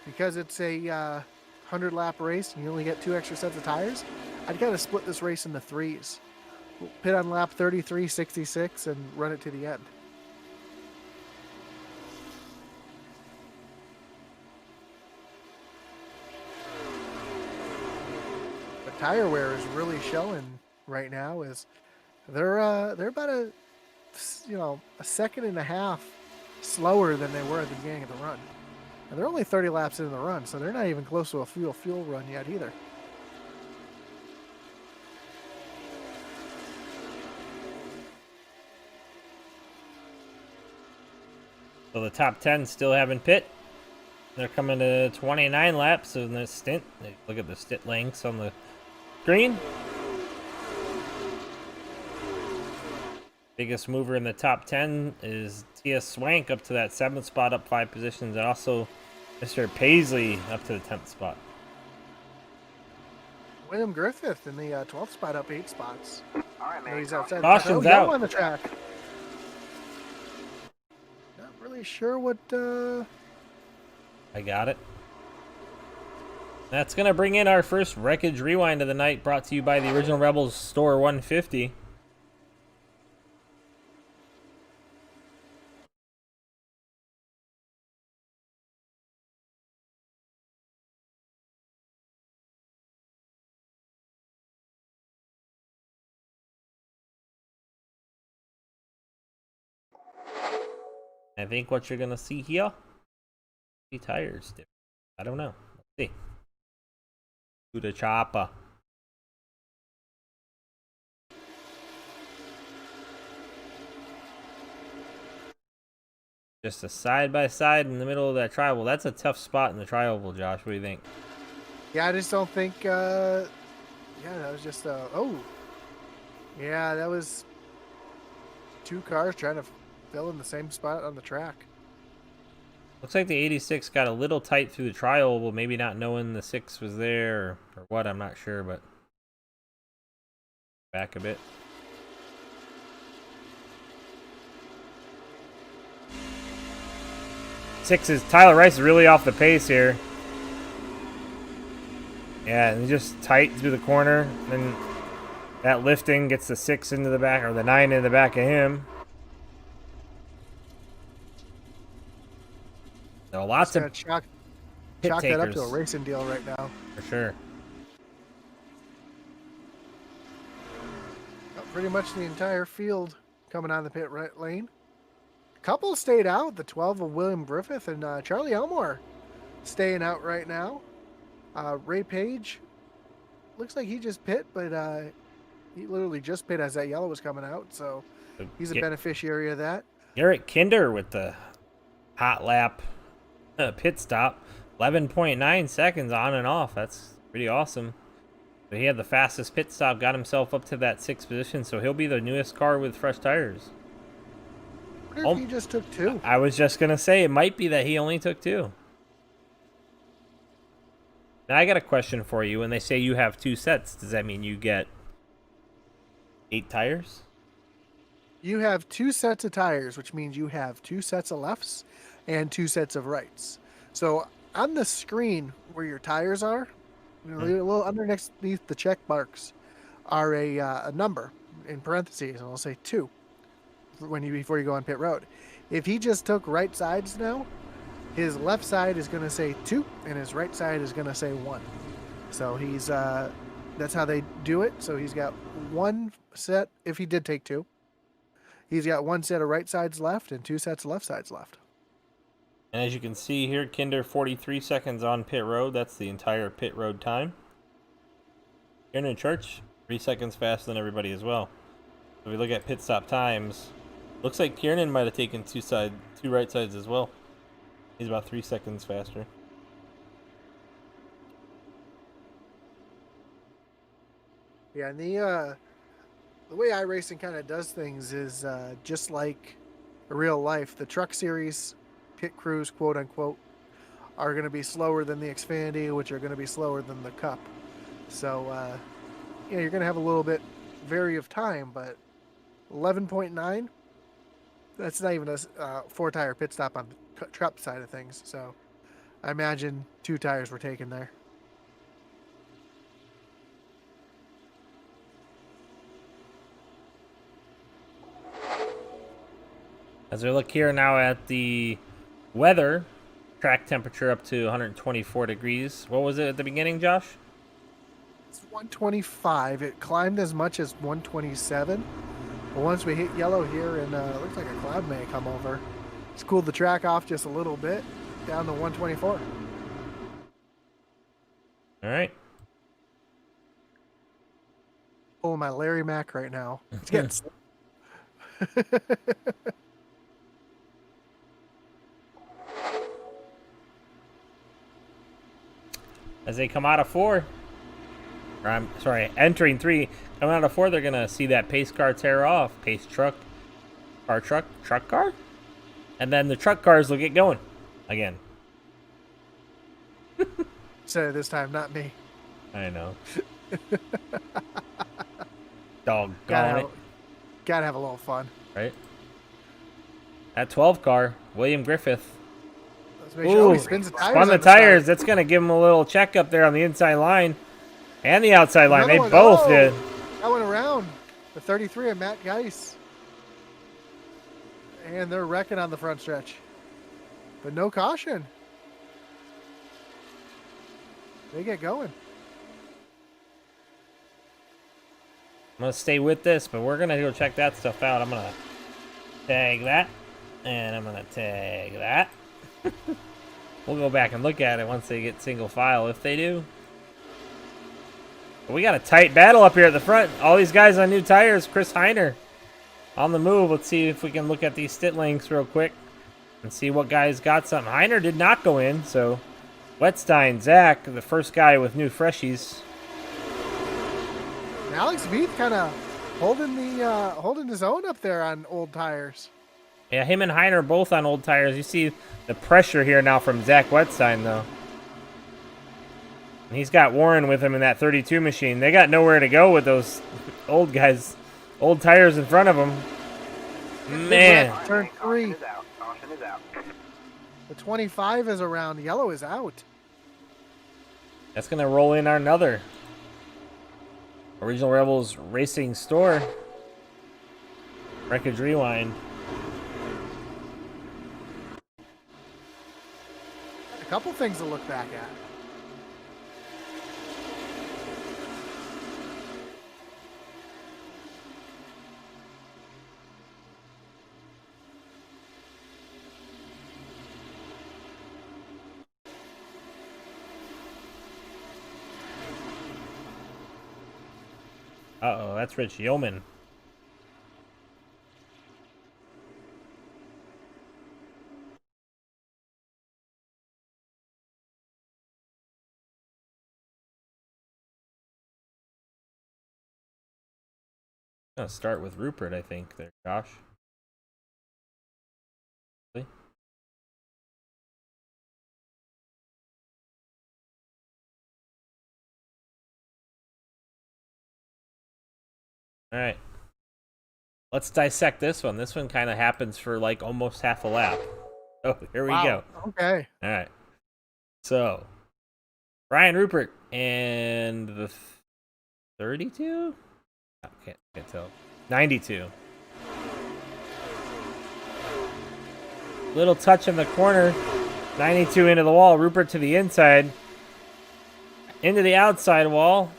because it's a 100-lap race and you only get 2 extra sets of tires, I'd kind of split this race into 3s. Pit on lap 33, 66, and run it to the end. tire wear is really showing right now is they're about a a second and a half slower than they were at the beginning of the run. And they're only 30 laps into the run, so they're not even close to a fuel run yet either. So the top 10 still haven't pit. They're coming to 29 laps in this stint. Look at the stint lengths on the screen. Biggest mover in the top 10 is Tia Swank up to that 7th spot, up 5 positions, and also Mr. Paisley up to the 10th spot. William Griffith in the 12th spot, up 8 spots. All right, man. He's outside. Caution's out on the track. Not really sure what. I got it. That's gonna bring in our first Wreckage Rewind of the night, brought to you by the Original Rebels Store 150. I think what you're gonna see here, the tires different. I don't know. Let's see. To the chopper. Just a side by side in the middle of that tri-oval. That's a tough spot in the tri-oval, Josh. What do you think? Yeah, I just don't think. Yeah, that was just. Oh. Yeah, that was 2 cars trying to fill in the same spot on the track. Looks like the 86 got a little tight through the tri-oval, maybe not knowing the 6 was there or what, I'm not sure, but back a bit. Six is Tyler Rice is really off the pace here. Yeah, and just tight through the corner. Then that lifting gets the 6 into the back, or the 9 in the back of him. So lots of chalk pit that up to takers. a racing deal right now. For sure. Pretty much the entire field coming on the pit right lane. A couple stayed out. The 12 of William Griffith and Charlie Elmore staying out right now. Ray Page looks like he just pit, but he literally just pit as that yellow was coming out, so he's a beneficiary of that. Garrett Kinder with the hot lap pit stop. 11.9 seconds on and off. That's pretty awesome. But he had the fastest pit stop, got himself up to that 6th position, so he'll be the newest car with fresh tires. I wonder if he just took 2. I was just going to say, it might be that he only took 2. Now, I got a question for you. When they say you have 2 sets, does that mean you get 8 tires? You have 2 sets of tires, which means you have 2 sets of lefts and 2 sets of rights. So on the screen where your tires are, a little underneath the check marks are a number in parentheses, and I'll say 2 before you go on pit road. If he just took right sides now, his left side is going to say 2, and his right side is going to say 1. So he's that's how they do it. So he's got 1 set. If he did take 2, he's got 1 set of right sides left and 2 sets of left sides left. And as you can see here, Kinder 43 seconds on pit road. That's the entire pit road time. Kieran Church 3 seconds faster than everybody as well. So if we look at pit stop times, looks like Kieran might have taken 2 right sides as well. He's about 3 seconds faster. Yeah, and the way iRacing kind of does things is just like real life. The Truck Series pit crews, quote unquote, are going to be slower than the Xfinity, which are going to be slower than the Cup. So, you're going to have a little bit vary of time, but 11.9, that's not even a 4-tire pit stop on the Cup side of things. So, I imagine 2 tires were taken there. As we look here now at the weather, track temperature up to 124 degrees. What was it at the beginning, Josh? It's 125. It climbed as much as 127. But once we hit yellow here, and it looks like a cloud may come over. It's cooled the track off just a little bit, down to 124. All right. Pulling my Larry Mac right now. It's getting As they come out of 4, or I'm sorry, entering 3, coming out of 4, they're gonna see that pace car tear off. Pace truck, truck car, and then the truck cars will get going again. So this time, not me. I know. Doggone it. Gotta have a little fun. Right? That 12 car, William Griffith. Let's make sure he spins the tires. Spun the tires. That's going to give him a little check up there on the inside line and the outside line. They both did. That went around. The 33 of Matt Geis. And they're wrecking on the front stretch. But no caution. They get going. I'm going to stay with this, but we're going to go check that stuff out. I'm going to tag that, and I'm going to tag that. We'll go back and look at it once they get single file, if they do. But we got a tight battle up here at the front. All these guys on new tires. Chris Heiner on the move. Let's see if we can look at these stint lengths real quick and see what guys got something. Heiner did not go in, so Wedstein, Zach, the first guy with new freshies. Alex Veith kind of holding his own up there on old tires. Yeah, him and Heiner both on old tires. You see the pressure here now from Zach Wedstein, though. And he's got Warren with him in that 32 machine. They got nowhere to go with those old guys, old tires in front of them. Man. Turn 3. The 25 is around. Yellow is out. That's going to roll in another Original Rebels Racing Store. Wreckage Rewind. A couple things to look back at. Uh-oh, that's Rich Yeoman. I'm gonna start with Rupert, I think, there, Josh. Really? All right. Let's dissect this one. This one kind of happens for like almost half a lap. Oh, here we go. Okay. All right. So, Brian Rupert and the 32? I can't tell. 92. Little touch in the corner. 92 into the wall. Rupert to the inside. Into the outside wall.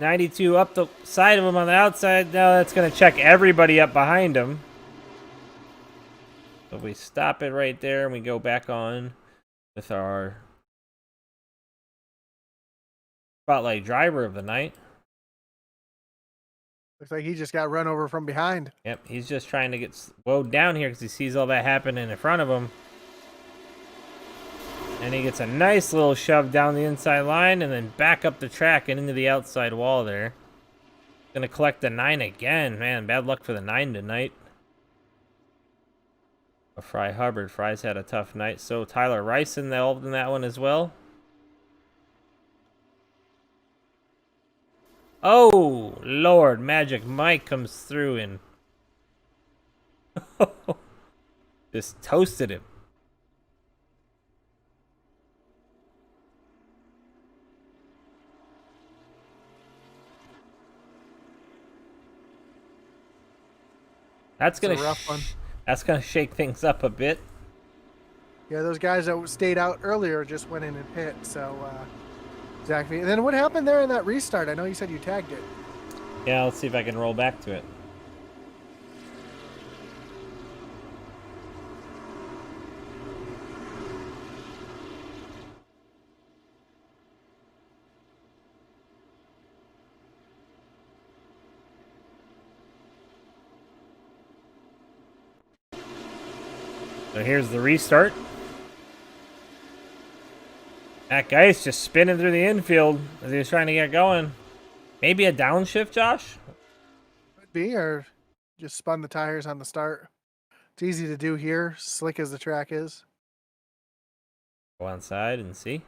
92 up the side of him on the outside. Now that's going to check everybody up behind him. So if we stop it right there and we go back on with our spotlight driver of the night. Looks like he just got run over from behind. Yep, he's just trying to get slowed down here because he sees all that happening in front of him. And he gets a nice little shove down the inside line and then back up the track and into the outside wall there. Gonna collect the 9 again. Man, bad luck for the 9 tonight. Fry Hubbard. Fry's had a tough night. So Tyler Rice involved in that one as well. Oh, Lord. Magic Mike comes through and just toasted him. That's gonna rough one. That's gonna shake things up a bit. Yeah, those guys that stayed out earlier just went in and pit. So, exactly. And then what happened there in that restart? I know you said you tagged it. Yeah, let's see if I can roll back to it. So here's the restart. That guy's just spinning through the infield as he was trying to get going. Maybe a downshift, Josh? Could be, or just spun the tires on the start. It's easy to do here, slick as the track is. Go outside and see.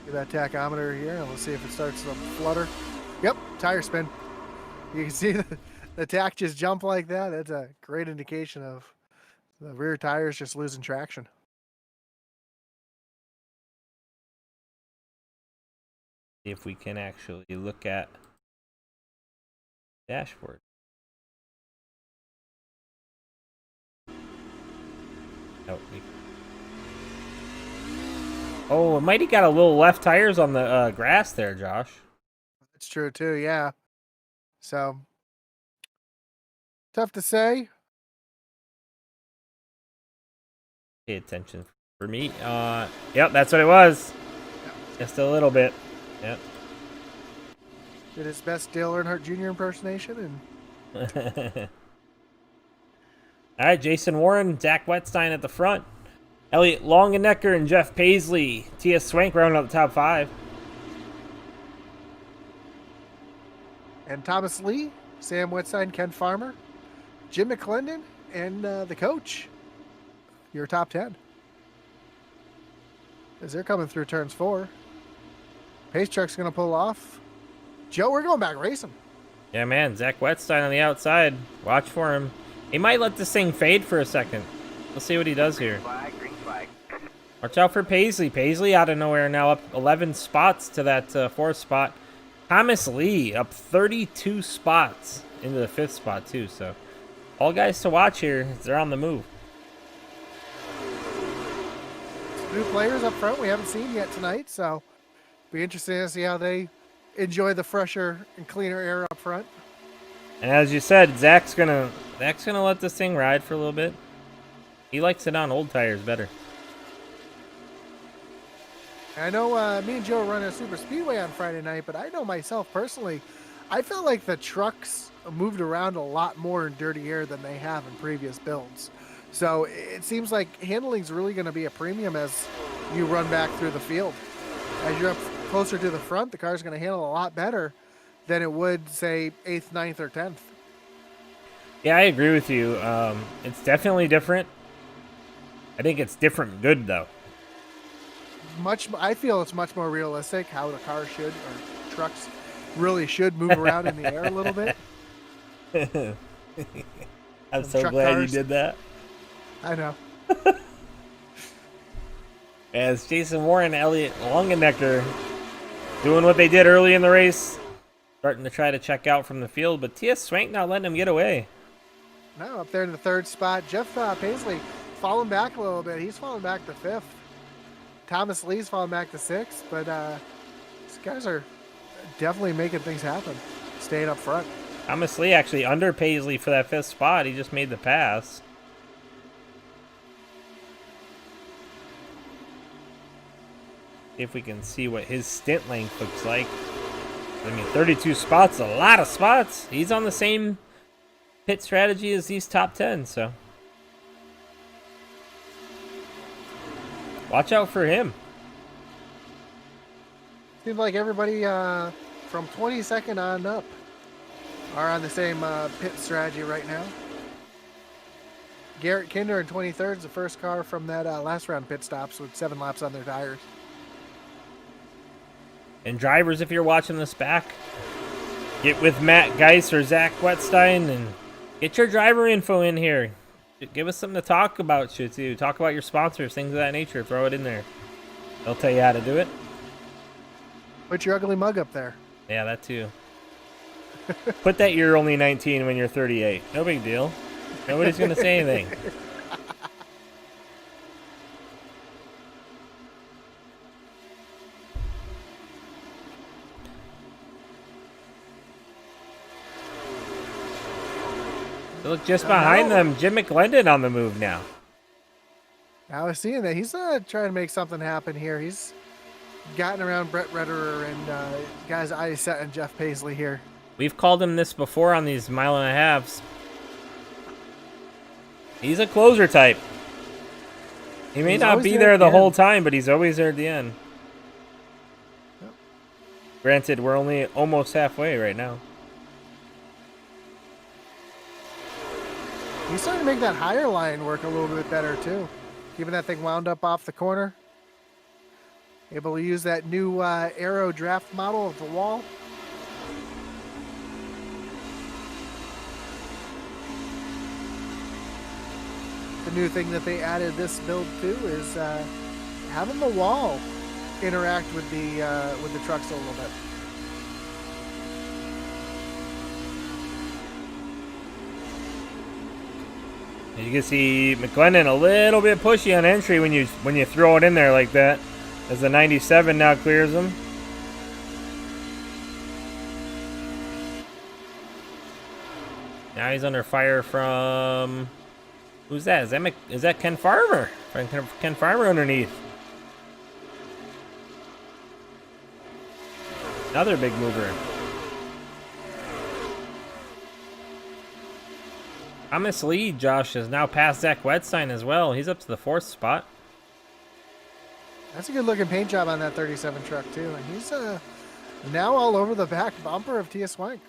Get that tachometer here, and we'll see if it starts to flutter. Yep, tire spin. You can see the tach just jump like that. That's a great indication of the rear tires just losing traction. See if we can actually look at dashboard. Oh, oh, it might have got a little left tires on the grass there, Josh. That's true too, yeah. So tough to say. Pay attention for me. Yep, that's what it was. Yep. Just a little bit. Yep. Did his best Dale Earnhardt Jr. impersonation, and All right, Jason Warren, Zach Wedstein at the front. Elliott Longenecker and Jeff Paisley. T.S. Swank rounding out the top 5. and Thomas Lee, Sam Wedstein, Ken Farmer, Jim McClendon, and the coach. Your top 10. As they're coming through turns 4. Pace truck's going to pull off. Joe, we're going back racing. Yeah, man. Zach Wedstein on the outside. Watch for him. He might let this thing fade for a second. We'll see what he does here. Green flag. Watch out for Paisley. Paisley out of nowhere now up 11 spots to that 4th spot. Thomas Lee up 32 spots into the 5th spot too. So all guys to watch here. They're on the move. New players up front we haven't seen yet tonight, so be interesting to see how they enjoy the fresher and cleaner air up front. And as you said, Zach's gonna let this thing ride for a little bit. He likes it on old tires better. I know me and Joe run a super speedway on Friday night, but I know myself personally, I felt like the trucks moved around a lot more in dirty air than they have in previous builds. So it seems like handling's really going to be a premium as you run back through the field. As you're up closer to the front, the car's going to handle a lot better than it would, say, 8th, 9th, or 10th. Yeah, I agree with you. It's definitely different. I think it's different good, though. I feel it's much more realistic how the car should, or trucks really should move around in the air a little bit. I'm so glad you did that. I know. As Jason Warren, Elliott Longenecker doing what they did early in the race, starting to try to check out from the field, but T.S. Swank not letting him get away. No, up there in the 3rd spot. Jeff Paisley falling back a little bit. He's falling back to 5th. Thomas Lee's falling back to 6th, but these guys are definitely making things happen, staying up front. Thomas Lee actually under Paisley for that 5th spot. He just made the pass. See if we can see what his stint length looks like. I mean, 32 spots, a lot of spots. He's on the same pit strategy as these top 10, so watch out for him. Seems like everybody from 22nd on up are on the same pit strategy right now. Garrett Kinder in 23rd is the first car from that last round pit stops with 7 laps on their tires. And drivers, if you're watching this back, get with Matt Geis or Zach Wedstein and get your driver info in here. Give us something to talk about, you too. Talk about your sponsors, things of that nature. Throw it in there. They'll tell you how to do it. Put your ugly mug up there. Yeah, that too. Put that you're only 19 when you're 38. No big deal. Nobody's going to say anything. Look just behind them, Jim McClendon on the move now. I was seeing that. He's trying to make something happen here. He's gotten around Brett Retterer and guys Isett and Jeff Paisley here. We've called him this before on these mile and a halves. He's a closer type. He may He's not always be there there at the the whole end. time, but he's always there at the end. Yep. Granted, we're only almost halfway right now. He's starting to make that higher line work a little bit better too. Keeping that thing wound up off the corner. Able to use that new Aero draft model of the wall. The new thing that they added this build to is having the wall interact with the trucks a little bit. You can see McGlennon a little bit pushy on entry when you throw it in there like that, as the 97 now clears him. Now he's under fire from, who's that? Is that Ken Farmer? Ken Farmer underneath. Another big mover. Thomas Lee, Josh, is now past Zach Wedstein as well. He's up to the 4th spot. That's a good looking paint job on that 37 truck too, and he's now all over the back bumper of Tia Swank.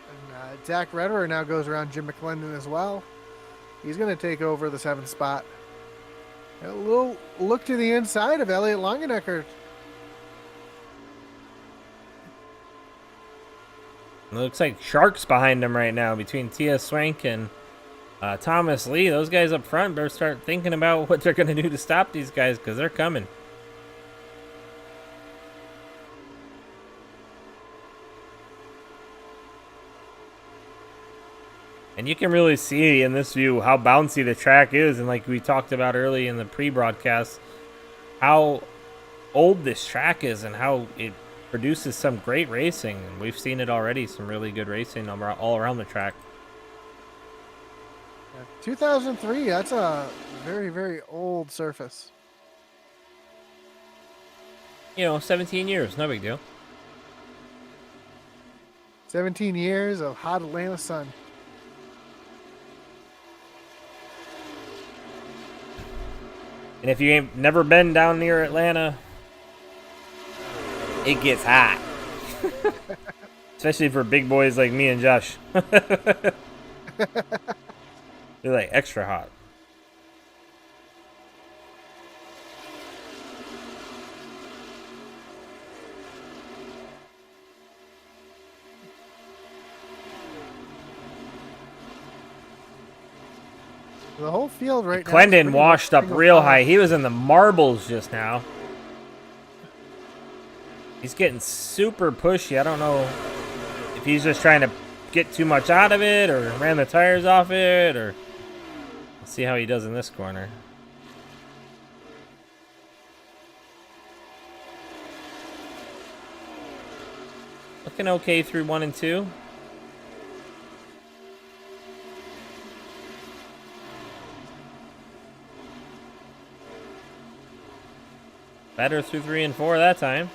And Zach Redder now goes around Jim McClendon as well. He's going to take over the 7th spot. A little look to the inside of Elliot Longenecker. It looks like sharks behind him right now between Tia Swank and Thomas Lee. Those guys up front better start thinking about what they're going to do to stop these guys, because they're coming. And you can really see in this view how bouncy the track is, and like we talked about early in the pre-broadcast, how old this track is and how it produces some great racing. And we've seen it already, some really good racing all around the track. 2003, that's a very, very old surface. 17 years, no big deal. 17 years of hot Atlanta sun. And if you ain't never been down near Atlanta, it gets hot. Especially for big boys like me and Josh. They're like extra hot. The whole field right now. Clendon washed up real high. He was in the marbles just now. He's getting super pushy. I don't know if he's just trying to get too much out of it or ran the tires off it, or let's see how he does in this corner. Looking okay through 1 and 2. Better through 3 and 4 that time.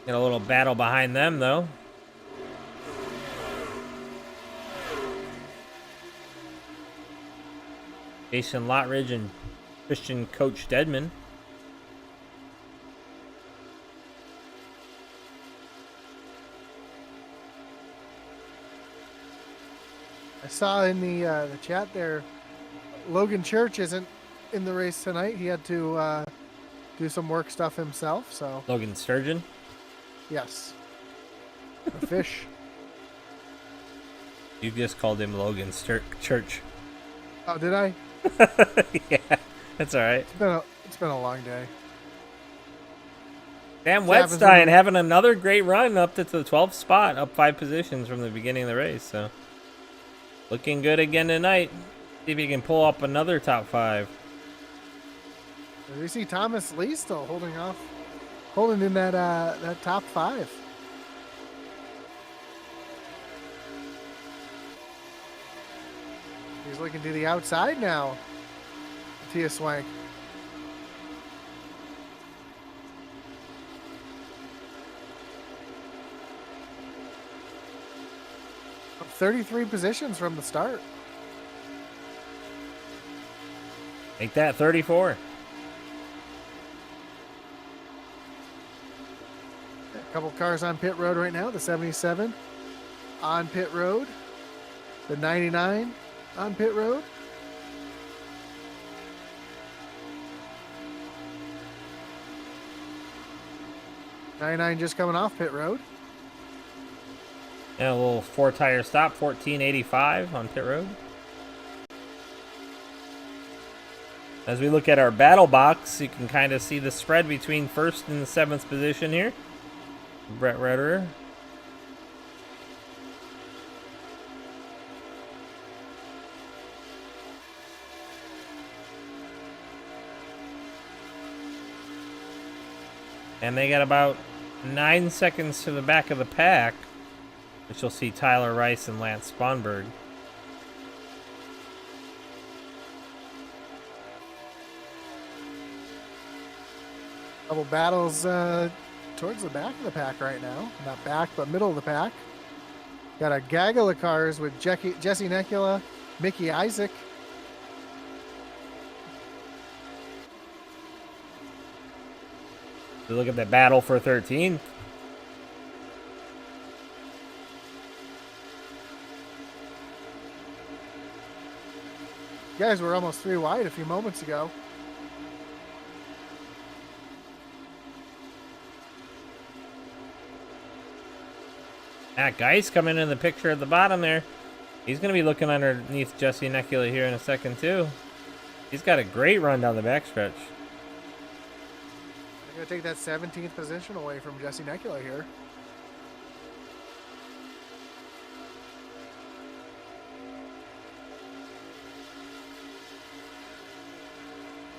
Get a little battle behind them, though. Jason Lottridge and Christian Coach Deadman. I saw in the chat there, Logan Church isn't in the race tonight. He had to do some work stuff himself. So Logan Sturgeon. Yes. A fish. You just called him Logan Church. Oh, did I? Yeah, that's all right. It's been a long day. Sam Wedstein having another great run up to the 12th spot, up 5 positions from the beginning of the race. So looking good again tonight. See if he can pull up another top 5. We see Thomas Lee still holding in that top 5. He's looking to the outside now. Tia Swank. 33 positions from the start. Make that 34. A couple cars on pit road right now. The 77 on pit road. The 99 on pit road. '99 just coming off pit road. Yeah, a little 4-tire stop, 1485 on pit road. As we look at our battle box, you can kind of see the spread between first and the 7th position here. Brett Rederer. And they got about 9 seconds to the back of the pack, which you'll see Tyler Rice and Lance Sponberg. Couple battles towards the back of the pack right now. Not back, but middle of the pack. Got a gaggle of cars with Jesse Nekula, Mickey Isaac. So look at the battle for 13th. You guys were almost 3 wide a few moments ago. That guy's coming in the picture at the bottom there. He's going to be looking underneath Jesse Nekula here in a second, too. He's got a great run down the backstretch. They're going to take that 17th position away from Jesse Nekula here.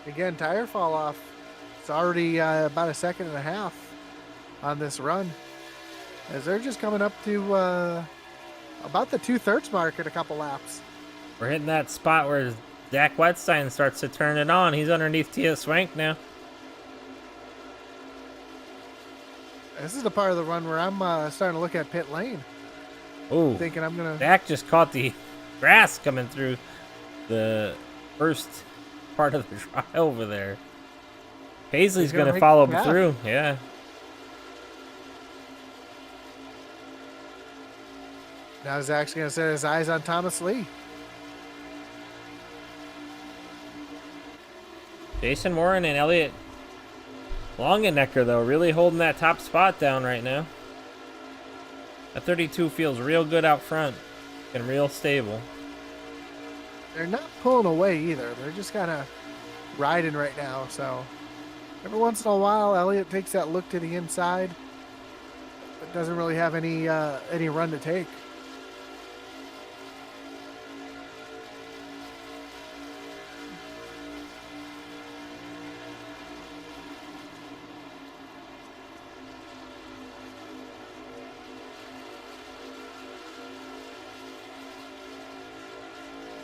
Again, tire fall off. It's already about a second and a half on this run, as they're just coming up to about the 2/3 mark in a couple laps. We're hitting that spot where Zach Wedstein starts to turn it on. He's underneath Tia Swank now. This is the part of the run where I'm starting to look at pit lane. Ooh, Thinking I'm going to... Zach just caught the grass coming through the first part of the trial over there. Paisley's going to follow him through. Yeah. Now Zach's going to set his eyes on Thomas Lee. Jason Warren and Elliot Longenecker, though, really holding that top spot down right now. That 32 feels real good out front and real stable. They're not pulling away either. They're just kind of riding right now. So every once in a while, Elliot takes that look to the inside, but doesn't really have any run to take.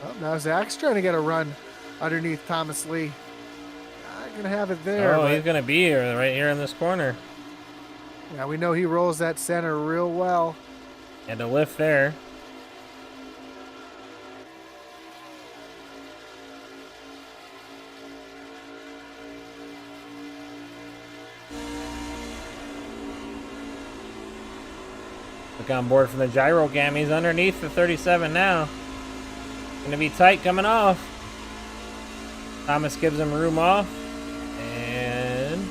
Well, now Zach's trying to get a run underneath Thomas Lee. Not going to have it there. Oh, he's going to be here, right here in this corner. Yeah, we know he rolls that center real well. And a lift there. Look on board from the gyro cam. He's underneath the 37 now. Gonna be tight coming off. Thomas gives him room off. And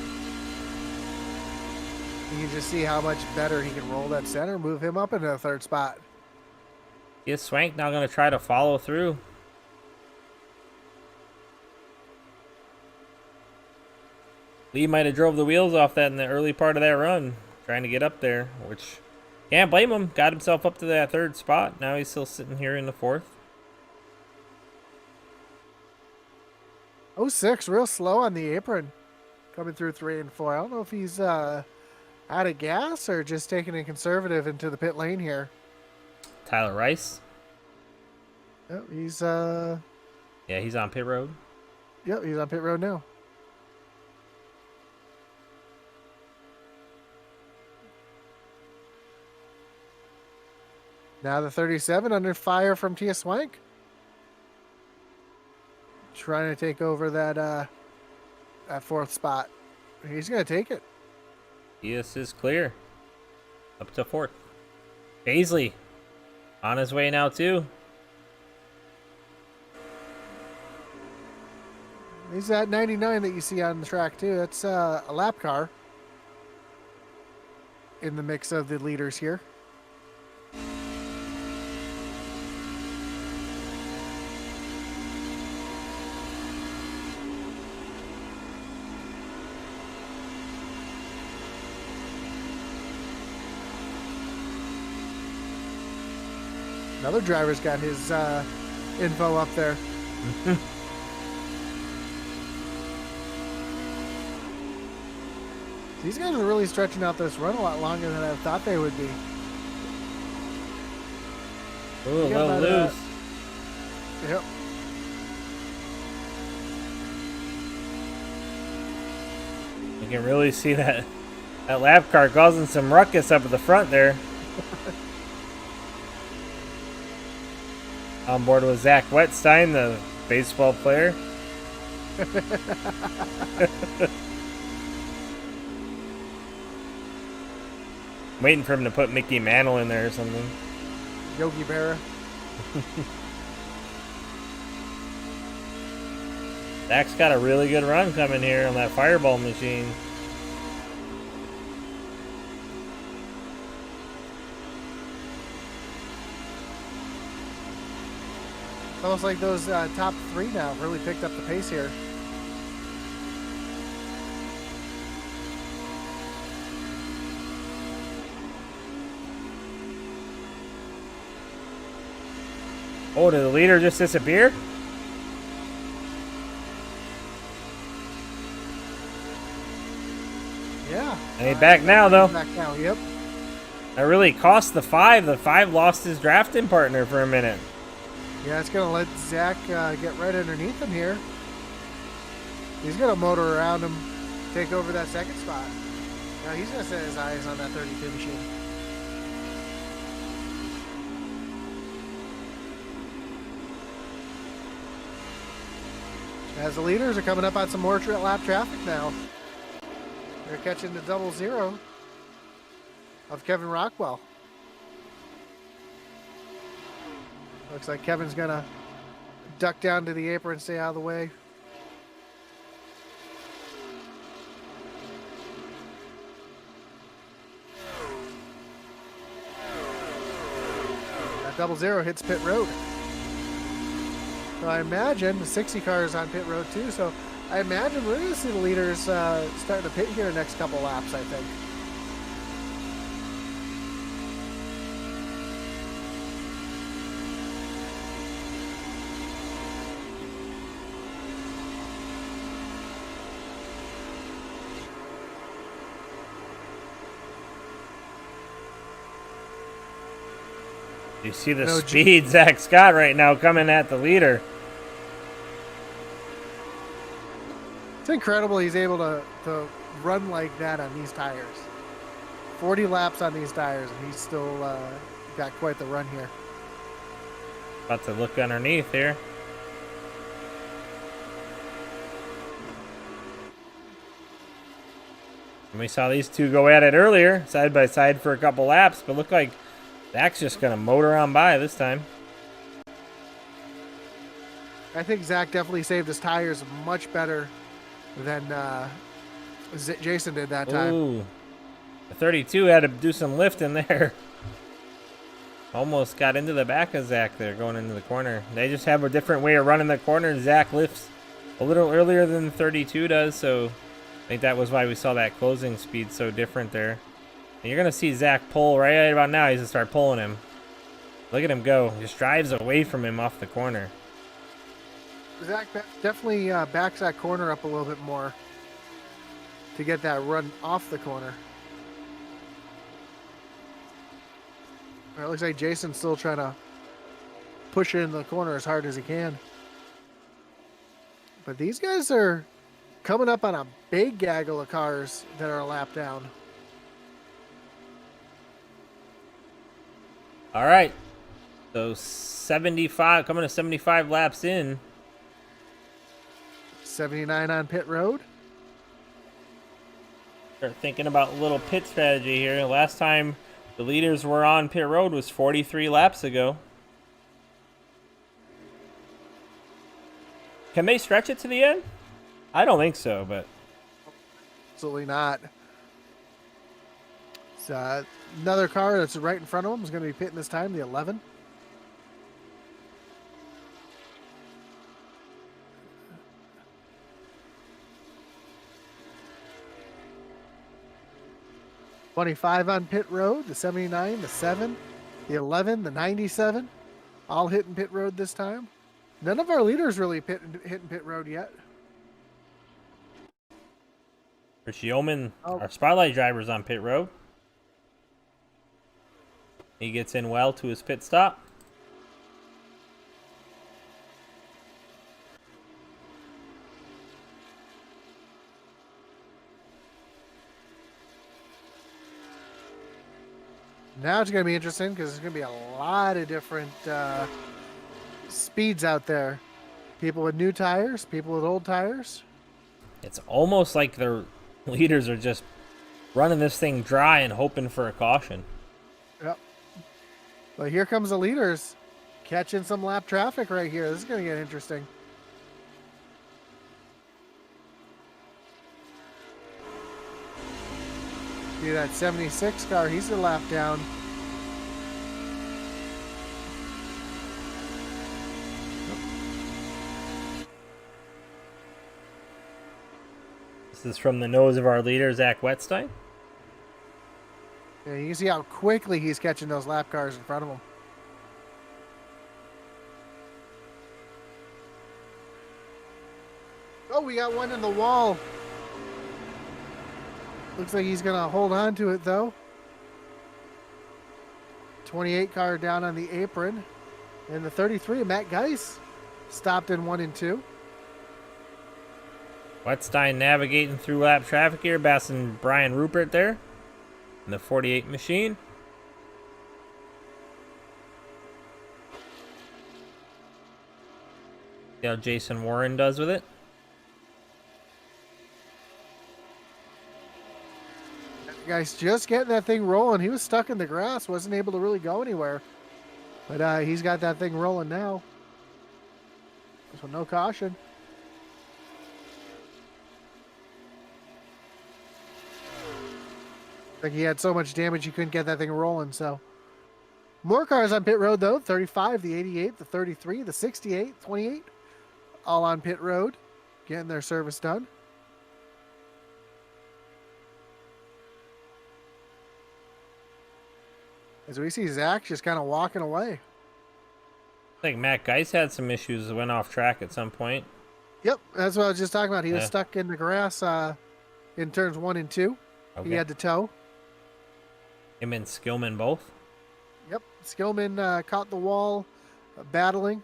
you can just see how much better he can roll that center, move him up into the 3rd spot. is Swank now gonna try to follow through? Lee might have drove the wheels off that in the early part of that run, trying to get up there, which can't blame him. Got himself up to that 3rd spot. Now he's still sitting here in the 4th. 06, real slow on the apron, coming through 3 and 4. I don't know if he's out of gas or just taking a conservative into the pit lane here. Tyler Rice. Yep, he's yeah, he's on pit road. Yep, he's on pit road now. Now the 37 under fire from Tia Swank. Trying to take over that fourth spot. He's going to take it. Yes is clear. Up to fourth. Paisley on his way now too. He's at 99 that you see on the track too. That's a lap car in the mix of the leaders here. Another driver's got his info up there. These guys are really stretching out this run a lot longer than I thought they would be. Ooh, a little loose. Yep. You can really see that lap car causing some ruckus up at the front there. On board with Zach Wedstein, the baseball player. Waiting for him to put Mickey Mantle in there or something. Yogi Berra. Zach's got a really good run coming here on that fireball machine. Almost like those top three now have really picked up the pace here. Oh, did the leader just disappear? Yeah. And he's back now, though. Back now, yep. That really cost the 5. The 5 lost his drafting partner for a minute. Yeah, it's going to let Zach get right underneath him here. He's going to motor around him, take over that second spot. Now he's going to set his eyes on that 32 machine. As the leaders are coming up on some more lap traffic now. They're catching the 00 of Kevin Rockwell. Looks like Kevin's gonna duck down to the apron, stay out of the way. That 00 hits pit road. So I imagine the 60 car is on pit road too. So I imagine we're going to see the leaders starting to pit here the next couple laps, I think. You see the speed Zach's got right now coming at the leader. It's incredible he's able to run like that on these tires. 40 laps on these tires, and he's still got quite the run here. About to look underneath here. And we saw these two go at it earlier, side by side for a couple laps, but look like Zach's just going to motor on by this time. I think Zach definitely saved his tires much better than Jason did that time. Ooh. The 32 had to do some lifting there. Almost got into the back of Zach there going into the corner. They just have a different way of running the corner. Zach lifts a little earlier than the 32 does, so I think that was why we saw that closing speed so different there. And you're going to see Zach pull right about now. He's going to start pulling him. Look at him go. He just drives away from him off the corner. Zach definitely backs that corner up a little bit more to get that run off the corner. It looks like Jason's still trying to push it in the corner as hard as he can. But these guys are coming up on a big gaggle of cars that are a lap down. All right. So 75, coming to 75 laps in. 79 on pit road. Start thinking about a little pit strategy here. Last time the leaders were on pit road was 43 laps ago. Can they stretch it to the end? I don't think so, but Absolutely not. So, another car that's right in front of him is going to be pitting this time, the 11. '25 on pit road, the 79, the 7, the 11, the 97, all hitting pit road this time. None of our leaders really hitting pit road yet. Rich Yeoman, Oh. our spotlight driver's on pit road. He gets in well to his pit stop. Now it's going to be interesting because there's going to be a lot of different speeds out there. People with new tires, people with old tires. It's almost like their leaders are just running this thing dry and hoping for a caution. Yep. But here comes the leaders catching some lap traffic right here. This is going to get interesting. See that 76 car, he's a lap down. This is from the nose of our leader, Zach Wedstein. Yeah, you can see how quickly he's catching those lap cars in front of him. Oh, we got one in the wall. Looks like he's going to hold on to it, though. 28 car down on the apron. And the 33, Matt Geis, stopped in 1 and 2. Wedstein navigating through lap traffic here, passing Brian Rupert there in the 48 machine. See how Jason Warren does with it. Guy's just getting that thing rolling. He was stuck in the grass, wasn't able to really go anywhere. But he's got that thing rolling now. So no caution. I think he had so much damage he couldn't get that thing rolling. So more cars on pit road though. 35, the 88, the 33, the 68, 28, all on pit road, getting their service done. As we see Zach just kind of walking away. I think Matt Geis had some issues that went off track at some point. Yep, that's what I was just talking about. He was stuck in the grass in turns 1 and 2. Okay. He had to tow. Him and Skillman both. Yep, Skillman caught the wall, battling.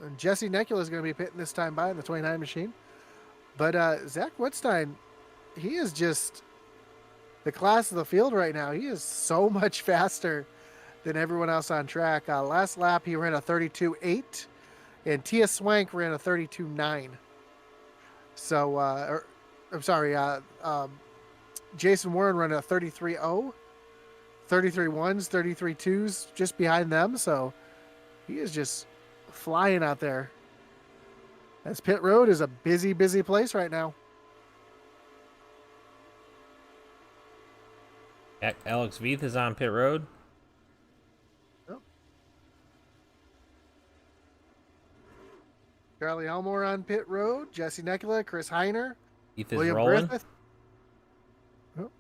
And Jesse Necula is going to be pitting this time by in the 29 machine. But Zach Wedstein, he is just the class of the field right now. He is so much faster than everyone else on track. Last lap, he ran a 32.8, and Tia Swank ran a 32.9. So, I'm sorry, Jason Warren ran a 33.0, 33.1s, 33.2s just behind them. So he is just flying out there. As pit road is a busy, busy place right now. Alex Veith is on pit road. Yep. Charlie Elmore on pit road. Jesse Necula, Chris Heiner. Veith is William rolling. Griffith. Oh.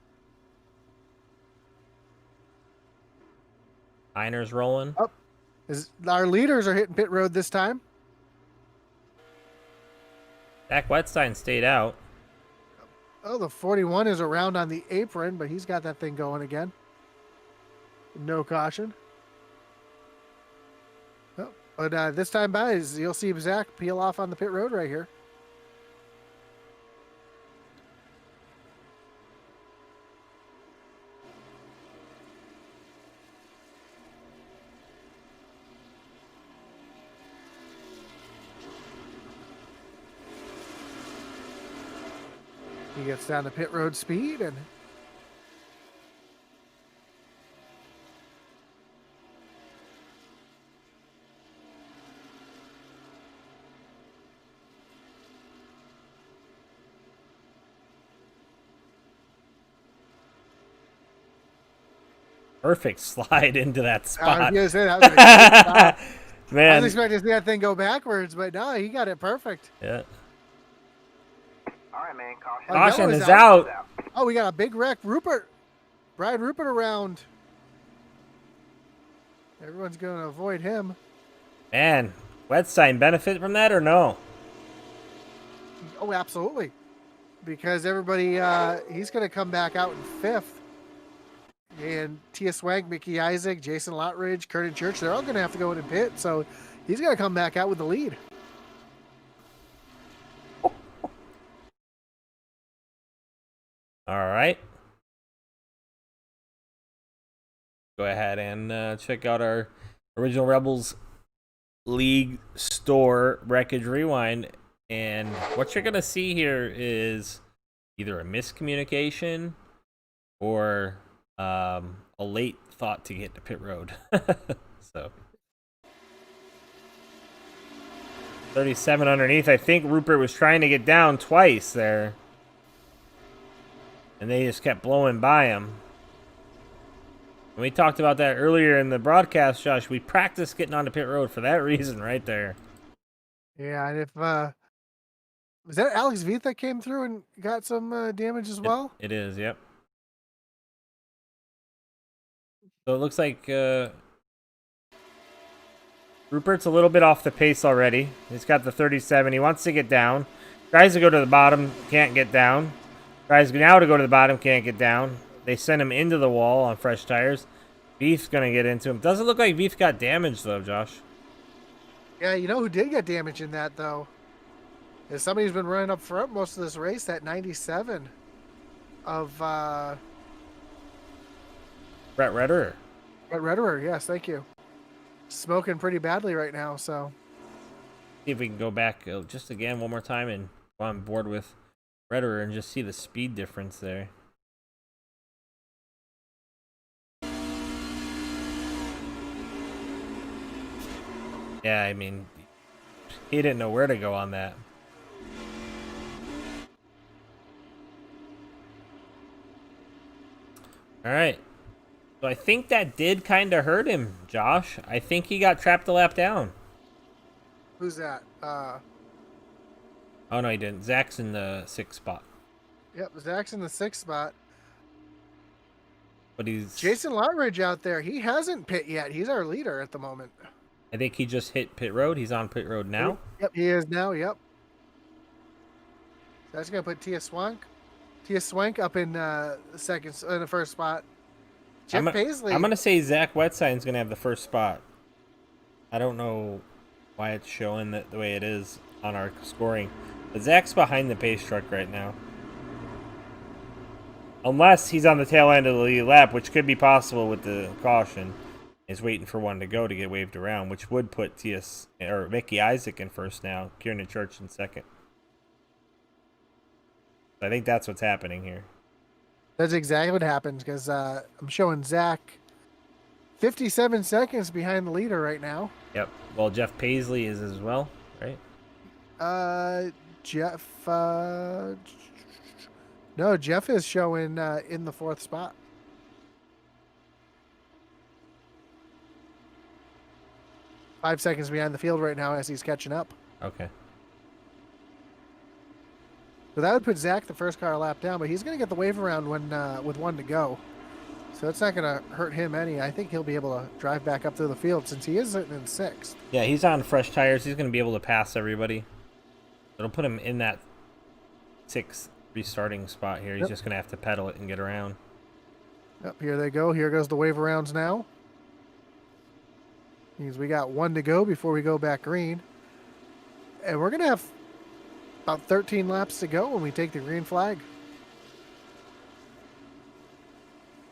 Heiner's rolling. Oh. Our leaders are hitting pit road this time. Zach Wedstein stayed out. Oh, the 41 is around on the apron, but he's got that thing going again. No caution. Oh, but this time by, you'll see Zach peel off on the pit road right here. He gets down to pit road speed and Perfect slide into that spot. I was gonna say that was a great stop. I Man. was expecting to see that thing go backwards, but no, he got it perfect. Yeah. All right, man. Caution. Caution is out. Oh, we got a big wreck. Brian Rupert around. Everyone's going to avoid him. Man, Wedstein benefit from that or no? Oh, absolutely. Because everybody, he's going to come back out in fifth. And Tia Swank, Mickey Isaac, Jason Lotridge, Curtin Church, they're all going to have to go in and pit. So he's going to come back out with the lead. All right. Go ahead and check out our Original Rebels League store, Wreckage Rewind. And what you're going to see here is either a miscommunication or a late thought to get to pit road. So 37 underneath. I think Rupert was trying to get down twice there. And they just kept blowing by him. And we talked about that earlier in the broadcast, Josh. We practiced getting onto pit road for that reason right there. Yeah, and if was that Alex Veith that came through and got some damage as well? It is, yep. So it looks like Rupert's a little bit off the pace already. He's got the 37. He wants to get down. Tries to go to the bottom, can't get down. Tries now to go to the bottom, can't get down. They send him into the wall on fresh tires. Veith's going to get into him. Doesn't look like Veith got damaged, though, Josh. Yeah, you know who did get damage in that, though? Is somebody's been running up front most of this race, that 97 of Brett Redder. Brett Redderer, yes, thank you. Smoking pretty badly right now, so. See if we can go back just again one more time and go on board with Redderer and just see the speed difference there. Yeah, I mean, he didn't know where to go on that. All right. So I think that did kind of hurt him, Josh. I think he got trapped a lap down. Who's that? Oh, no, he didn't. Zach's in the 6th spot. Yep, Zach's in the 6th spot. But he's... Jason Lotridge out there. He hasn't pit yet. He's our leader at the moment. I think he just hit pit road. He's on pit road now. Yep, he is now. Yep. That's going to put Tia Swank. Tia Swank up in the first spot. Jeff Paisley. I'm going to say Zach Wedstein's going to have the first spot. I don't know why it's showing that the way it is on our scoring. But Zach's behind the pace truck right now. Unless he's on the tail end of the lead lap, which could be possible with the caution. Is waiting for one to go to get waved around, which would put Mickey Isaac in first now, Kieran Church in second. I think that's what's happening here. That's exactly what happens because I'm showing Zach 57 seconds behind the leader right now. Yep. Well, Jeff Paisley is as well, right? Jeff. No, Jeff is showing in the 4th spot. Five seconds behind the field right now as he's catching up. Okay. So that would put Zach the first car lap down, but he's going to get the wave around when with one to go. So it's not going to hurt him any. I think he'll be able to drive back up through the field since he is sitting in 6th. Yeah, he's on fresh tires. He's going to be able to pass everybody. It'll put him in that 6th restarting spot here. He's just going to have to pedal it and get around. Yep, here they go. Here goes the wave arounds now. Means we got one to go before we go back green. And we're going to have about 13 laps to go when we take the green flag.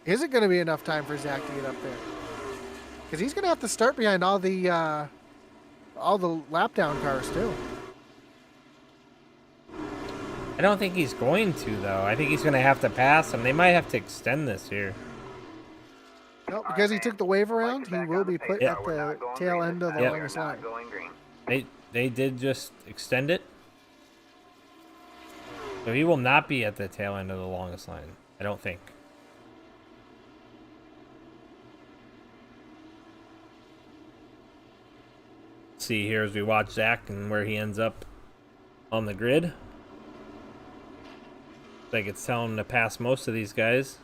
Is it going to be enough time for Zach to get up there? Because he's going to have to start behind all the lap down cars too. I don't think he's going to, though. I think he's going to have to pass him. They might have to extend this here. No, because he took the wave around, he will be put Yeah. at the tail end of the Yep. longest line. They did just extend it. So he will not be at the tail end of the longest line. I don't think. See here as we watch Zach and where he ends up on the grid. Looks like it's telling him to pass most of these guys.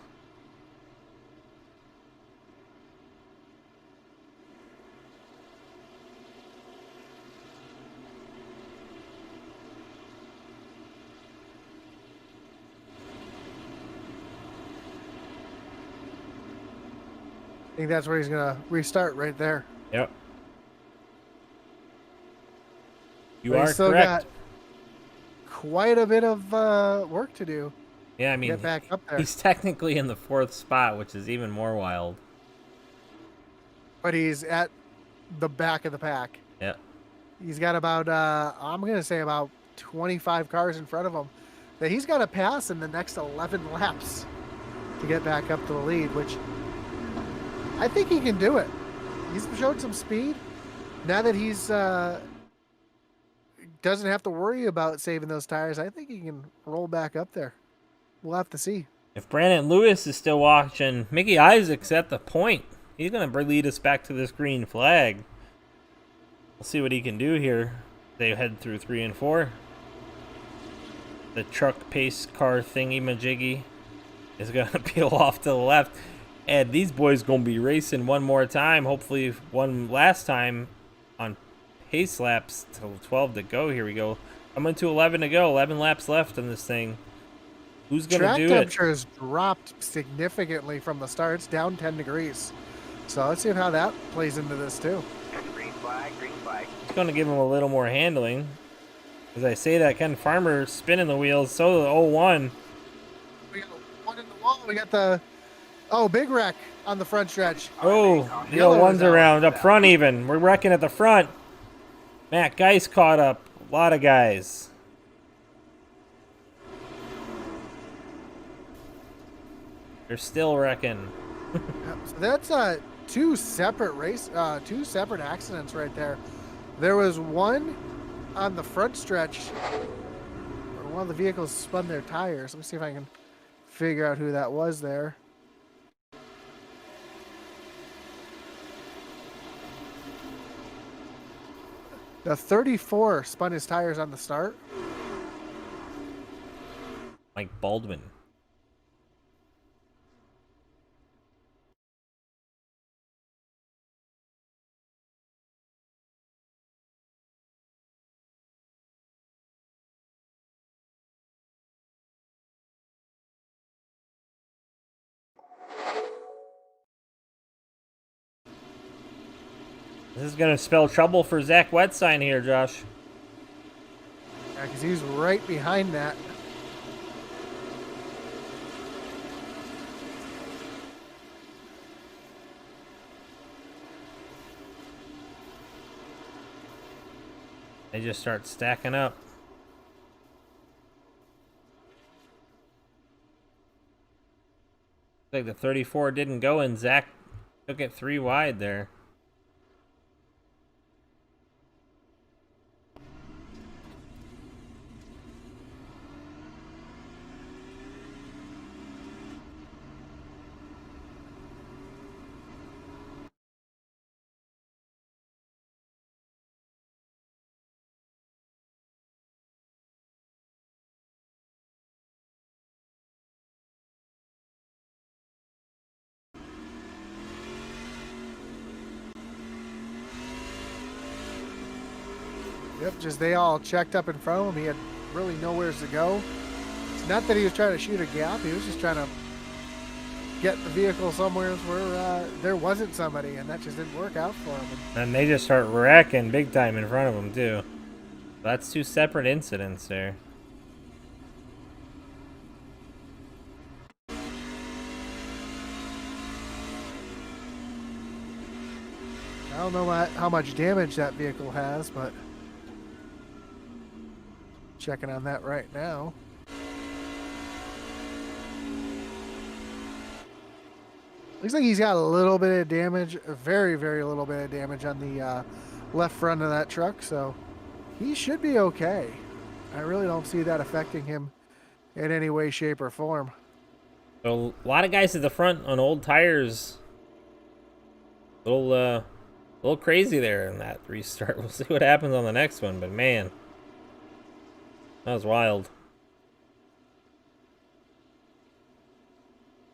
I think that's where he's going to restart right there. Yep. You But are he's still correct. got quite a bit of work to do. Yeah, I mean, Get back up there. he's technically in the 4th spot, which is even more wild. But he's at the back of the pack. Yeah. He's got about, I'm going to say about 25 cars in front of him that he's got to pass in the next 11 laps to get back up to the lead, which I think he can do it. He's showed some speed. Now that he's doesn't have to worry about saving those tires, I think he can roll back up there. We'll have to see. If Brandon Lewis is still watching, Mickey Isaac's at the point. He's going to lead us back to this green flag. We'll see what he can do here. They head through 3 and 4. The truck pace car thingy-majiggy is going to peel off to the left. And these boys going to be racing one more time. Hopefully one last time on pace laps till 12 to go. Here we go. Coming to 11 to go. 11 laps left on this thing. Who's going to do it? Track temperature has dropped significantly from the start. It's down 10 degrees. So let's see how that plays into this too. Green flag, green flag. It's going to give him a little more handling. As I say that, Ken Farmer spinning the wheels. So the 01. We got one in the wall. We got the big wreck on the front stretch. Oh, the Yellow 01's is out. around. Up front even. We're wrecking at the front. Matt Geis caught up. A lot of guys. They're still wrecking. So that's two separate accidents right there. There was one on the front stretch where one of the vehicles spun their tires. Let me see if I can figure out who that was there. The 34 spun his tires on the start. Mike Baldwin. This is going to spell trouble for Zach Wedstein here, Josh. Yeah, because he's right behind that. They just start stacking up. Like the 34 didn't go and Zach took it 3 wide there. Yep, just they all checked up in front of him. He had really nowhere to go. It's not that he was trying to shoot a gap. He was just trying to get the vehicle somewhere where there wasn't somebody, and that just didn't work out for him. And they just start wrecking big time in front of him, too. That's 2 separate incidents there. I don't know how much damage that vehicle has, but checking on that right now. Looks like he's got a little bit of damage, a very, very little bit of damage on the left front of that truck, so he should be okay. I really don't see that affecting him in any way, shape, or form. So a lot of guys at the front on old tires. Little crazy there in that restart. We'll see what happens on the next one, but man, that was wild.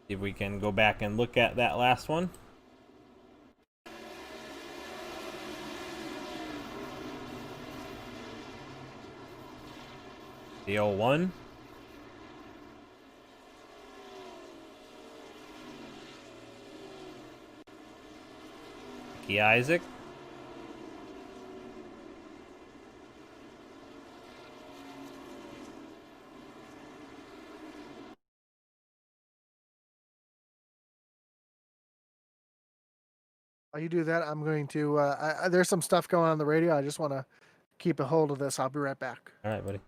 See if we can go back and look at that last one. The 01. Mickey Isaac. While you do that, I'm going to. There's some stuff going on the radio. I just want to keep a hold of this. I'll be right back. All right, buddy.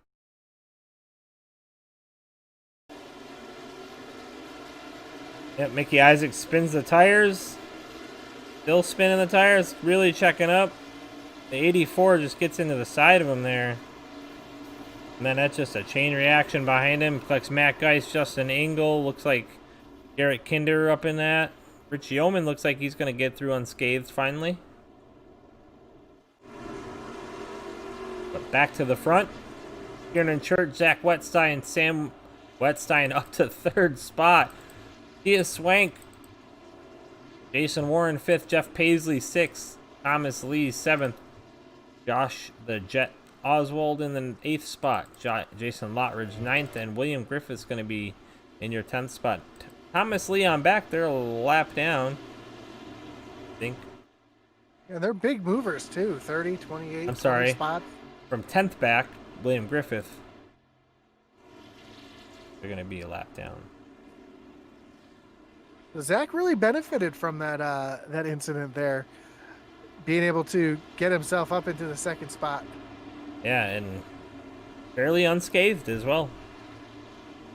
Yep, Mickey Isaac spins the tires. Still spinning the tires, really checking up. The 84 just gets into the side of him there. And then that's just a chain reaction behind him. Collects Matt Geist, Justin Engel. Looks like Garrett Kinder up in that. Rich Yeoman looks like he's going to get through unscathed finally. But back to the front. Kieran Church, Zach Wedstein, Sam Wedstein up to third spot. Thea Swank. Jason Warren 5th. Jeff Paisley 6th. Thomas Lee 7th. Josh the Jet Oswald in the 8th spot. Jason Lottridge 9th. And William Griffith's going to be in your 10th spot. Thomas Lee on back there, a lap down, I think. Yeah, they're big movers too. 30, 28, I'm sorry. 20 spots. From 10th back, William Griffith. They're going to be a lap down. Zach really benefited from that incident there, being able to get himself up into the second spot. Yeah, and fairly unscathed as well.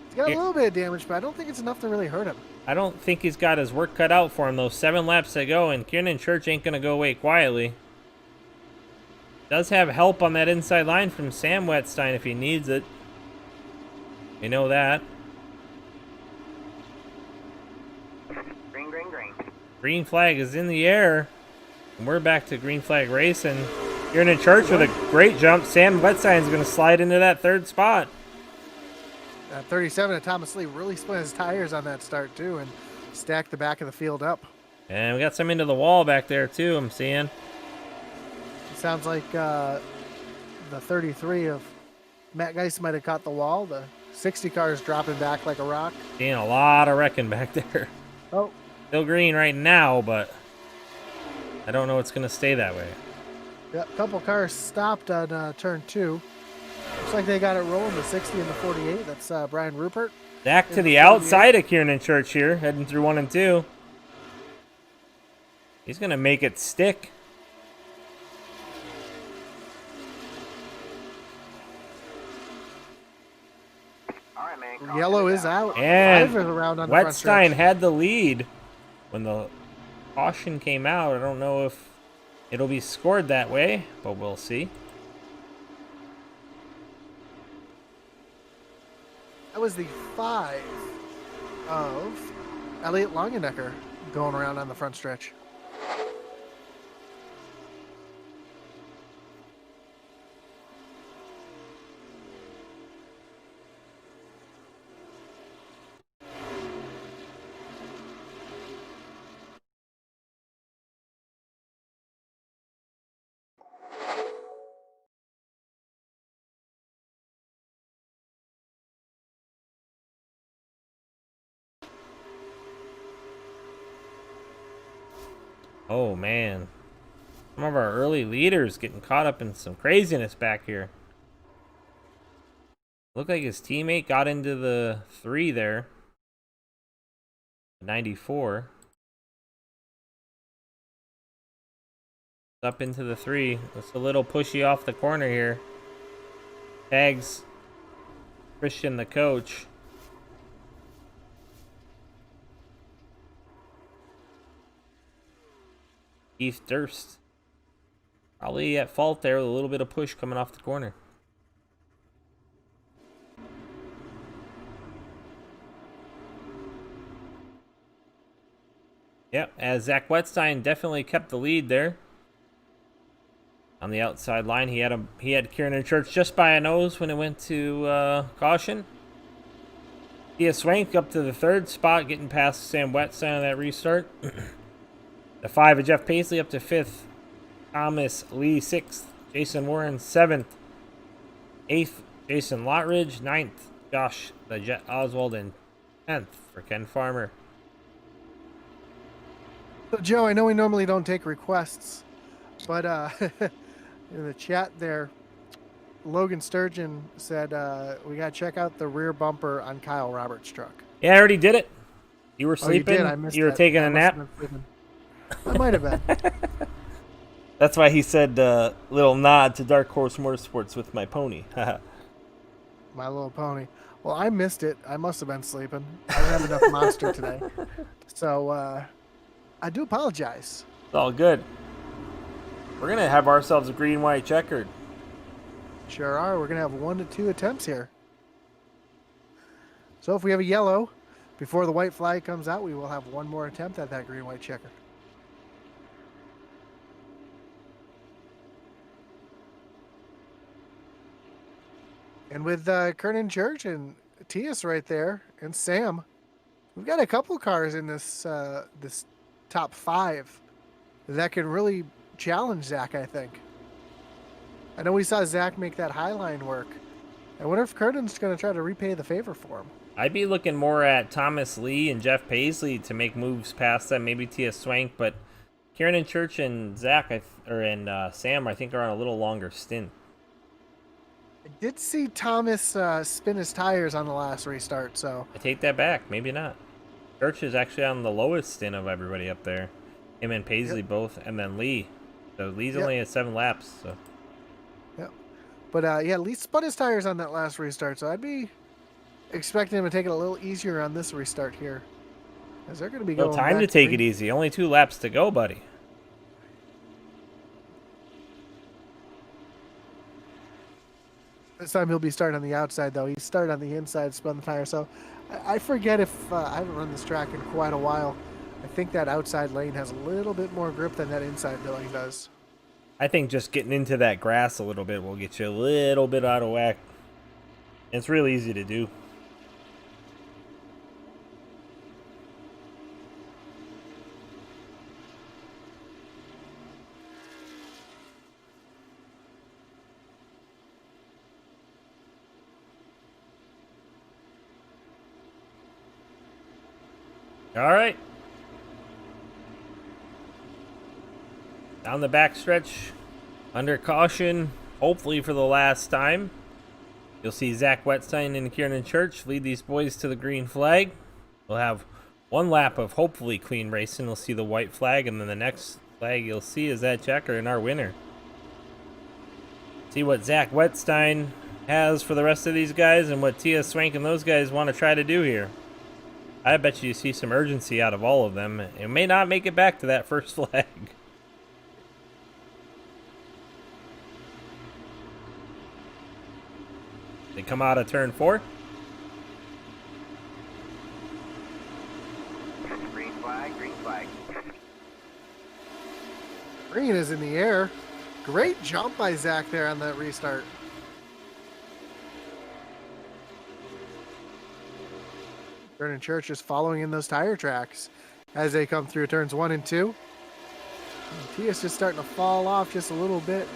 He's got a little bit of damage, but I don't think it's enough to really hurt him. I don't think he's got his work cut out for him, though. 7 laps to go, and Kieran Church ain't going to go away quietly. Does have help on that inside line from Sam Wedstein if he needs it. You know that. Green, green, green. Green flag is in the air. And we're back to green flag racing. Kieran Church with a great jump. Sam Wedstein's going to slide into that third spot. 37 and Thomas Lee really split his tires on that start too and stacked the back of the field up. And we got some into the wall back there too, I'm seeing. It sounds like the 33 of Matt Geist might have caught the wall. The 60 car is dropping back like a rock. Seeing a lot of wrecking back there. Oh. Still green right now, but I don't know it's going to stay that way. Yeah, a couple cars stopped on turn 2. Looks like they got it rolling, the 60 and the 48. That's Brian Rupert. Back to the outside of Kieran Church here, heading through 1 and 2. He's going to make it stick. All right, man. Yellow is out. And 5 is around on the front Wedstein stretch. had the lead when the caution came out. I don't know if it'll be scored that way, but we'll see. That was the 5 of Elliot Longenecker going around on the front stretch. Oh, man. Some of our early leaders getting caught up in some craziness back here. Looked like his teammate got into the 3 there. 94. Up into the 3. It's a little pushy off the corner here. Tags Christian, the coach. Keith Durst. Probably at fault there with a little bit of push coming off the corner. Yep, as Zach Wedstein definitely kept the lead there. On the outside line, he had Kieran Church just by a nose when it went to caution. Thea Swank up to the 3rd spot, getting past Sam Wedstein on that restart. The 5 of Jeff Paisley up to 5th. Thomas Lee 6th. Jason Warren 7th. 8th, Jason Lottridge. 9th, Josh the Jet Oswald. And 10th for Ken Farmer. So, Joe, I know we normally don't take requests, but in the chat there, Logan Sturgeon said we got to check out the rear bumper on Kyle Roberts' truck. Yeah, I already did it. You were sleeping. You did. I missed you were that. taking a nap. I might have been. That's why he said little nod to Dark Horse Motorsports with my pony. My little pony. Well, I missed it. I must have been sleeping. I didn't have enough Monster today. So I do apologize. It's all good. We're going to have ourselves a green-white checkered. Sure are. We're going to have 1 to 2 attempts here. So if we have a yellow before the white flag comes out, we will have 1 more attempt at that green-white checker. And with Kernan Church and Tias right there, and Sam, we've got a couple cars in this this top 5 that can really challenge Zach, I think. I know we saw Zach make that high line work. I wonder if Kernan's going to try to repay the favor for him. I'd be looking more at Thomas Lee and Jeff Paisley to make moves past them, maybe Tias Swank, but Kieran Church and Zach, Sam, I think, are on a little longer stint. I did see Thomas spin his tires on the last restart, so... I take that back. Maybe not. Church is actually on the lowest stint of everybody up there. Him and Paisley both, and then Lee. So Lee's only at 7 laps, so... Yep. But, yeah, Lee spun his tires on that last restart, so I'd be expecting him to take it a little easier on this restart here. As they're going to be going time to take it easy. Only 2 laps to go, buddy. This time he'll be starting on the outside, though. He started on the inside, spun the tire. So I forget if I haven't run this track in quite a while. I think that outside lane has a little bit more grip than that inside lane does. I think just getting into that grass a little bit will get you a little bit out of whack. It's really easy to do. All right. Down the backstretch, under caution, hopefully for the last time. You'll see Zach Wedstein and Kieran Church lead these boys to the green flag. We'll have 1 lap of hopefully clean racing. We'll see the white flag, and then the next flag you'll see is that checker and our winner. See what Zach Wedstein has for the rest of these guys and what Tia Swank and those guys want to try to do here. I bet you see some urgency out of all of them. It may not make it back to that first flag. They come out of turn 4. Green flag, green flag. Green is in the air. Great jump by Zach there on that restart. Vernon Church is following in those tire tracks as they come through turns 1 and 2. And Tia's just starting to fall off just a little bit.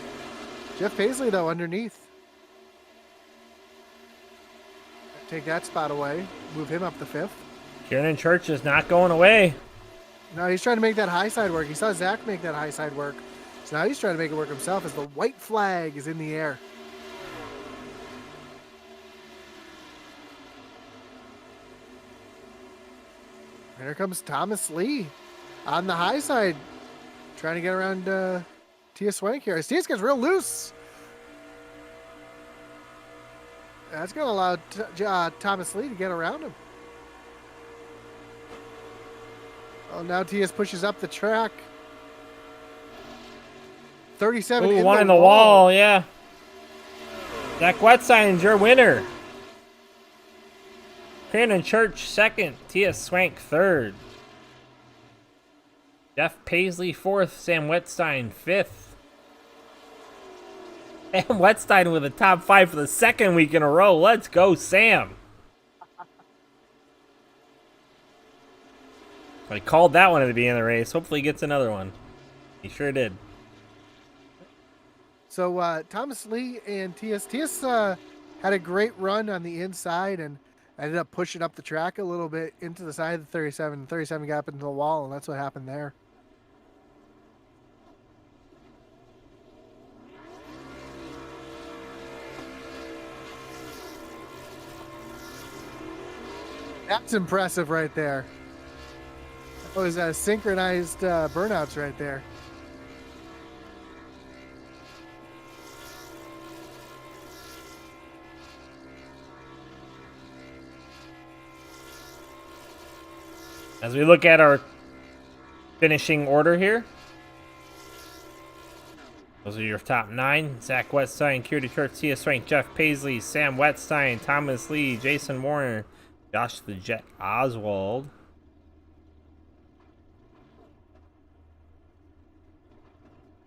Jeff Paisley, though, underneath. Take that spot away. Move him up the 5th. Kieran Church is not going away. No, he's trying to make that high side work. He saw Zach make that high side work. So now he's trying to make it work himself as the white flag is in the air. And here comes Thomas Lee on the high side, trying to get around Tia Swank here. As Tia gets real loose. That's going to allow Thomas Lee to get around him. Oh, now Tias pushes up the track. 37 Ooh, in one the in the wall, yeah. Zach Wedstein's your winner. Crandon Church second, Tia Swank third. Jeff Paisley fourth, Sam Wedstein fifth. Sam Wedstein with a top 5 for the second week in a row. Let's go, Sam. I called that one at the beginning of the race. Hopefully he gets another one. He sure did. So Thomas Lee and TS had a great run on the inside and ended up pushing up the track a little bit into the side of the 37. 37 got up into the wall, and that's what happened there. That's impressive right there. That was synchronized burnouts right there. As we look at our finishing order here, those are your top 9. Zach Wedstein, Kierty Church, Tia Swank, Jeff Paisley, Sam Wedstein, Thomas Lee, Jason Warner, Josh the Jet Oswald.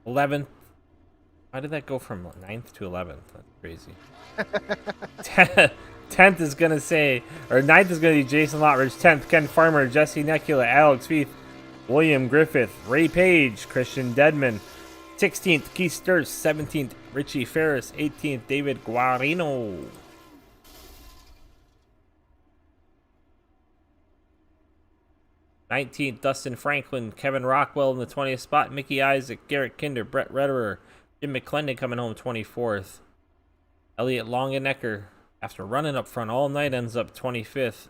11th. How did that go from 9th to 11th? That's crazy. 10th is going to say, or 9th is going to be Jason Lottridge. 10th, Ken Farmer, Jesse Necula, Alex Feith, William Griffith, Ray Page, Christian Deadman. 16th, Keith Sturz. 17th, Richie Ferris. 18th, David Guarino. '19th, Dustin Franklin, Kevin Rockwell in the 20th spot, Mickey Isaac, Garrett Kinder, Brett Redderer, Jim McClendon coming home 24th. Elliot Longenecker, after running up front all night, ends up 25th.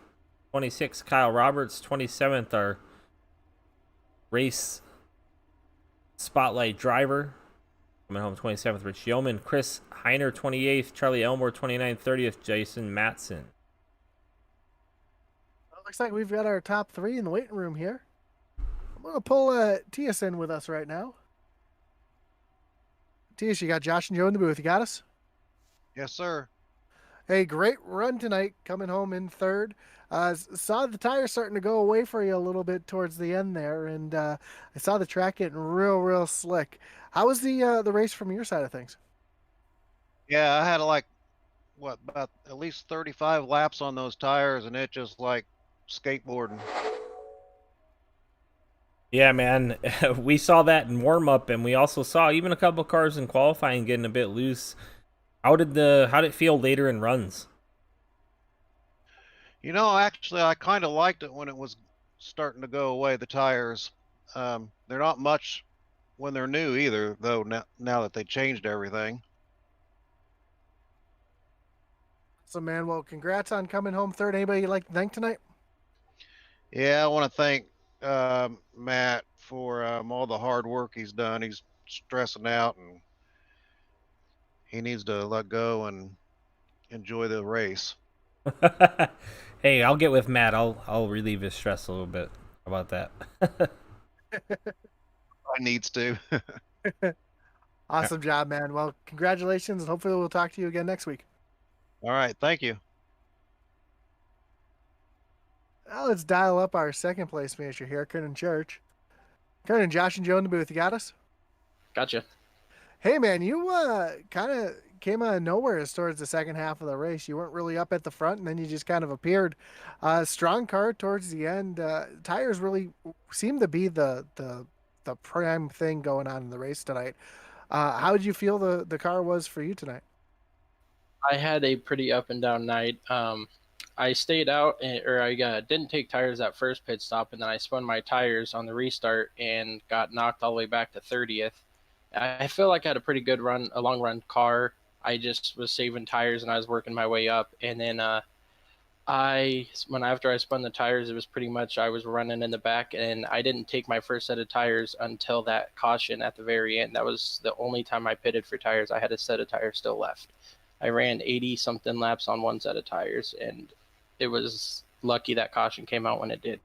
26th, Kyle Roberts. 27th, our race spotlight driver, coming home 27th, Rich Yeoman. Chris Heiner, 28th. Charlie Elmore, 29th. 30th, Jason Matson. Looks like we've got our top 3 in the waiting room here. I'm going to pull Tias in with us right now. Tias, you got Josh and Joe in the booth. You got us? Yes, sir. Hey, great run tonight, coming home in third. Saw the tires starting to go away for you a little bit towards the end there, and I saw the track getting real slick. How was the race from your side of things? Yeah, I had about at least 35 laps on those tires, and it just like skateboarding. Yeah, man. We saw that in warm-up, and we also saw even a couple cars in qualifying getting a bit loose. How did it feel later in runs? Actually, I kind of liked it when it was starting to go away, the tires. They're not much when they're new either, though, now that they changed everything. So, man, well, congrats on coming home third. Anybody you'd like to thank tonight? Yeah, I want to thank Matt for all the hard work he's done. He's stressing out, and he needs to let go and enjoy the race. Hey, I'll get with Matt. I'll relieve his stress a little bit. How about that? I needs to. Awesome job, man. Well, congratulations, and hopefully we'll talk to you again next week. All right, thank you. Now let's dial up our second place finisher here, Kernan Church. Kernan, Josh and Joe in the booth. You got us? Gotcha. Hey, man, you kind of came out of nowhere as towards the second half of the race. You weren't really up at the front, and then you just kind of appeared. Strong car towards the end. Tires really seemed to be the prime thing going on in the race tonight. How did you feel the car was for you tonight? I had a pretty up and down night. I stayed out, or I didn't take tires that first pit stop, and then I spun my tires on the restart and got knocked all the way back to 30th. I feel like I had a pretty good run, a long run car. I just was saving tires and I was working my way up. And then after I spun the tires, it was pretty much I was running in the back, and I didn't take my first set of tires until that caution at the very end. That was the only time I pitted for tires. I had a set of tires still left. I ran 80 something laps on one set of tires, and it was lucky that caution came out when it did.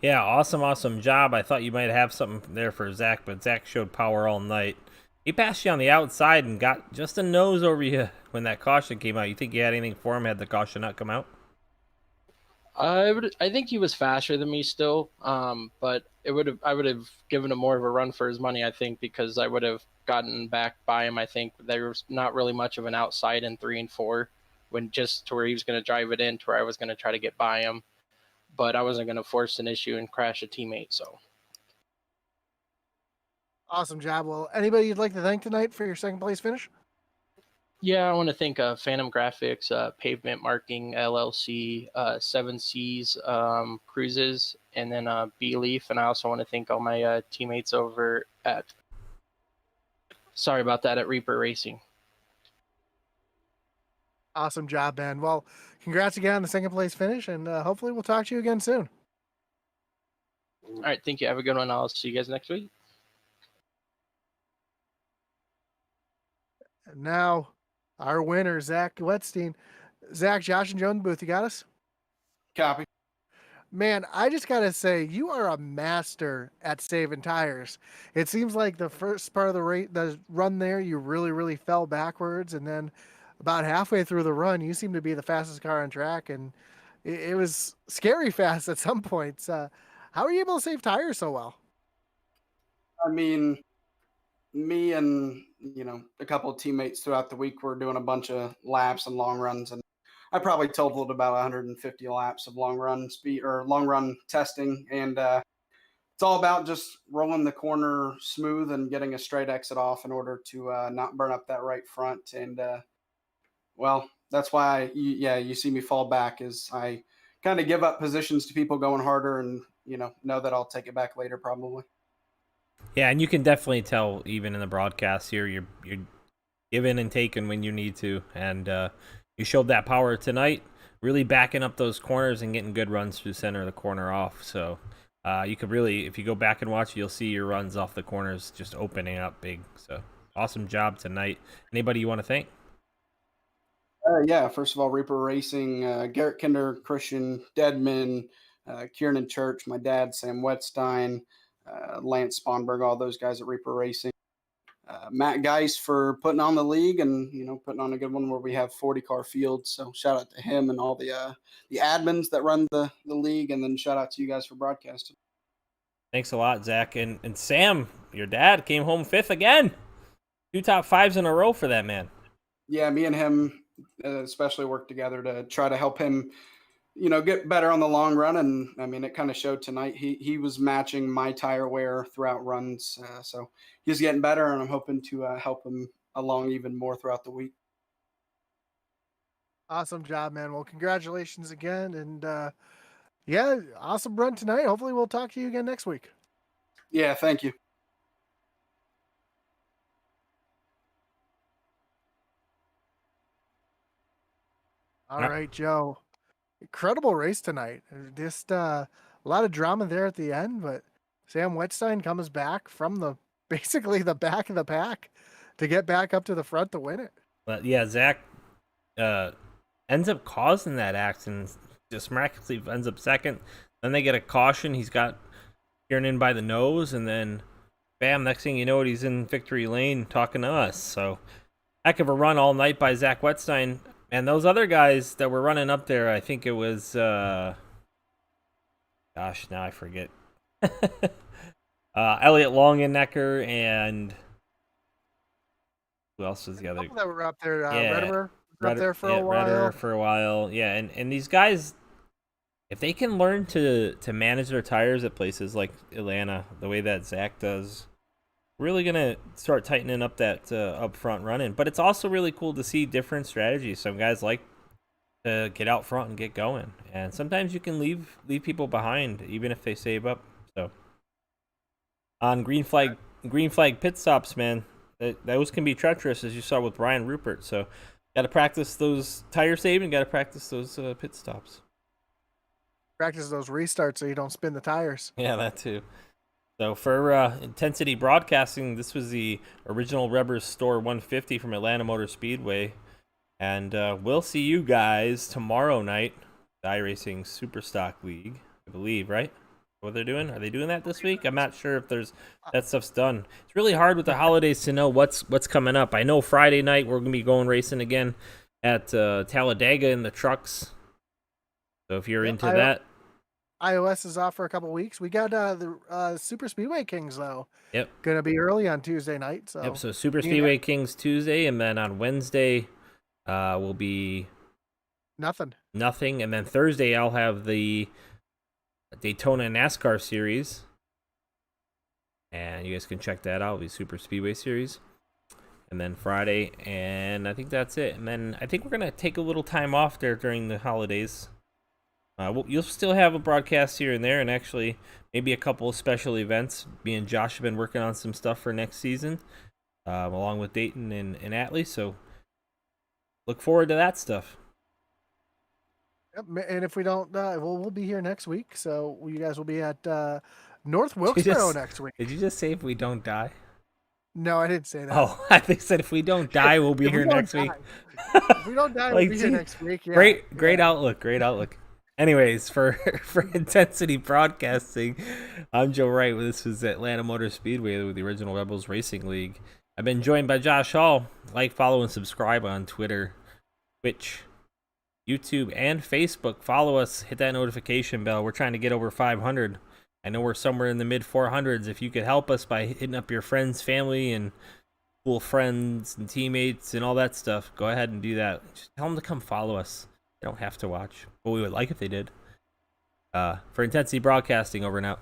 Yeah, awesome job. I thought you might have something there for Zach, but Zach showed power all night. He passed you on the outside and got just a nose over you when that caution came out. You think you had anything for him had the caution not come out? I think he was faster than me still, but I would have given him more of a run for his money. I think because I would have gotten back by him. I think there was not really much of an outside in 3 and 4, when just to where he was going to drive it in, to where I was going to try to get by him, but I wasn't going to force an issue and crash a teammate. So Awesome job. Well, anybody you'd like to thank tonight for your second place finish? yeah, I want to thank Phantom Graphics, Pavement Marking LLC, 7C's Cruises, and then B Leaf. And I also want to thank all my teammates over at, sorry about that, at Reaper Racing. Awesome job, man. Well, congrats again on the second place finish, and hopefully we'll talk to you again soon. All right, thank you. Have a good one. I'll see you guys next week. And now, our winner, Zach Wedstein. Zach, Josh, and Joe in the booth, you got us? Copy. Man, I just got to say, you are a master at saving tires. It seems like the first part of the run there, you really fell backwards, and then about halfway through the run, you seem to be the fastest car on track, and it was scary fast at some points. How are you able to save tires so well? I mean, me and a couple of teammates throughout the week were doing a bunch of laps and long runs, and I probably totaled about 150 laps of long run speed or long run testing, and it's all about just rolling the corner smooth and getting a straight exit off in order to not burn up that right front. And well, that's why you see me fall back, is I kind of give up positions to people going harder, and know that I'll take it back later probably. Yeah, and you can definitely tell even in the broadcast here, you're giving and taking when you need to, and you showed that power tonight, really backing up those corners and getting good runs through the center of the corner off. So you could really, if you go back and watch, you'll see your runs off the corners just opening up big. So awesome job tonight. Anybody you want to thank? Yeah, first of all, Reaper Racing, Garrett Kinder, Christian Deadman, Kieran Church, my dad, Sam Wedstein, Lance Sponberg, all those guys at Reaper Racing. Matt Geis for putting on the league and putting on a good one where we have 40-car fields. So shout out to him and all the admins that run the league, and then shout out to you guys for broadcasting. Thanks a lot, Zach. And Sam, your dad, came home 5th again. 2 top 5s in a row for that man. Yeah, me and him especially worked together to try to help him get better on the long run. And I mean, it kind of showed tonight. He was matching my tire wear throughout runs. So he's getting better, and I'm hoping to help him along even more throughout the week. Awesome job, man. Well, congratulations again. And yeah, awesome run tonight. Hopefully we'll talk to you again next week. Yeah, thank you. All right, Joe. Incredible race tonight. Just a lot of drama there at the end, but Sam Wedstein comes back from basically the back of the pack to get back up to the front to win it. But yeah, Zach ends up causing that accident. Just miraculously ends up 2nd. Then they get a caution. He's got Kieran in by the nose, and then bam, next thing you know, he's in victory lane talking to us. So heck of a run all night by Zach Wedstein. And those other guys that were running up there, I think it was, gosh, now I forget. Elliot Longenecker and who else was the other? Couple that were up there. Yeah, Redimer was up there for a while. Redimer for a while. Yeah, and these guys, if they can learn to manage their tires at places like Atlanta, the way that Zach does, really gonna start tightening up that up front running. But it's also really cool to see different strategies. Some guys like to get out front and get going, and sometimes you can leave people behind even if they save up. So on green flag pit stops, man, those can be treacherous, as you saw with Brian Rupert. So got to practice those tire saving, got to practice those pit stops. Practice those restarts so you don't spin the tires. Yeah, that too. So for Intensity Broadcasting, this was the original Rebbers Store 150 from Atlanta Motor Speedway. And we'll see you guys tomorrow night, iRacing Superstock League, I believe, right? What they're doing? Are they doing that this week? I'm not sure if that stuff's done. It's really hard with the holidays to know what's coming up. I know Friday night we're gonna be going racing again at Talladega in the trucks. So if you're into that, iOS is off for a couple weeks. We got the Super Speedway Kings though. Yep. Gonna be early on Tuesday night. So yep. So Super Speedway Kings Tuesday, and then on Wednesday will be nothing. And then Thursday I'll have the Daytona NASCAR series, and you guys can check that out. It'll be Super Speedway series, and then Friday, and I think that's it. And then I think we're gonna take a little time off there during the holidays. You'll still have a broadcast here and there, and actually maybe a couple of special events. Me and Josh have been working on some stuff for next season, along with Dayton and Atlee. So look forward to that stuff. Yep, and if we don't, we'll be here next week. So you guys will be at North Wilkesboro next week. Did you just say if we don't die? No, I didn't say that. Oh, I think said if we don't die, we'll be here next week. If we don't die, we'll be here next week. Yeah. Great outlook. Great outlook. Anyways, for Intensity Broadcasting, I'm Joe Wright. This is Atlanta Motor Speedway with the Original Rebels Racing League. I've been joined by Josh Hall. Like, follow, and subscribe on Twitter, Twitch, YouTube, and Facebook. Follow us. Hit that notification bell. We're trying to get over 500. I know we're somewhere in the mid 400s. If you could help us by hitting up your friends, family, and cool friends and teammates and all that stuff, go ahead and do that. Just tell them to come follow us. They don't have to watch, but we would like if they did. For Intensity Broadcasting, over and out.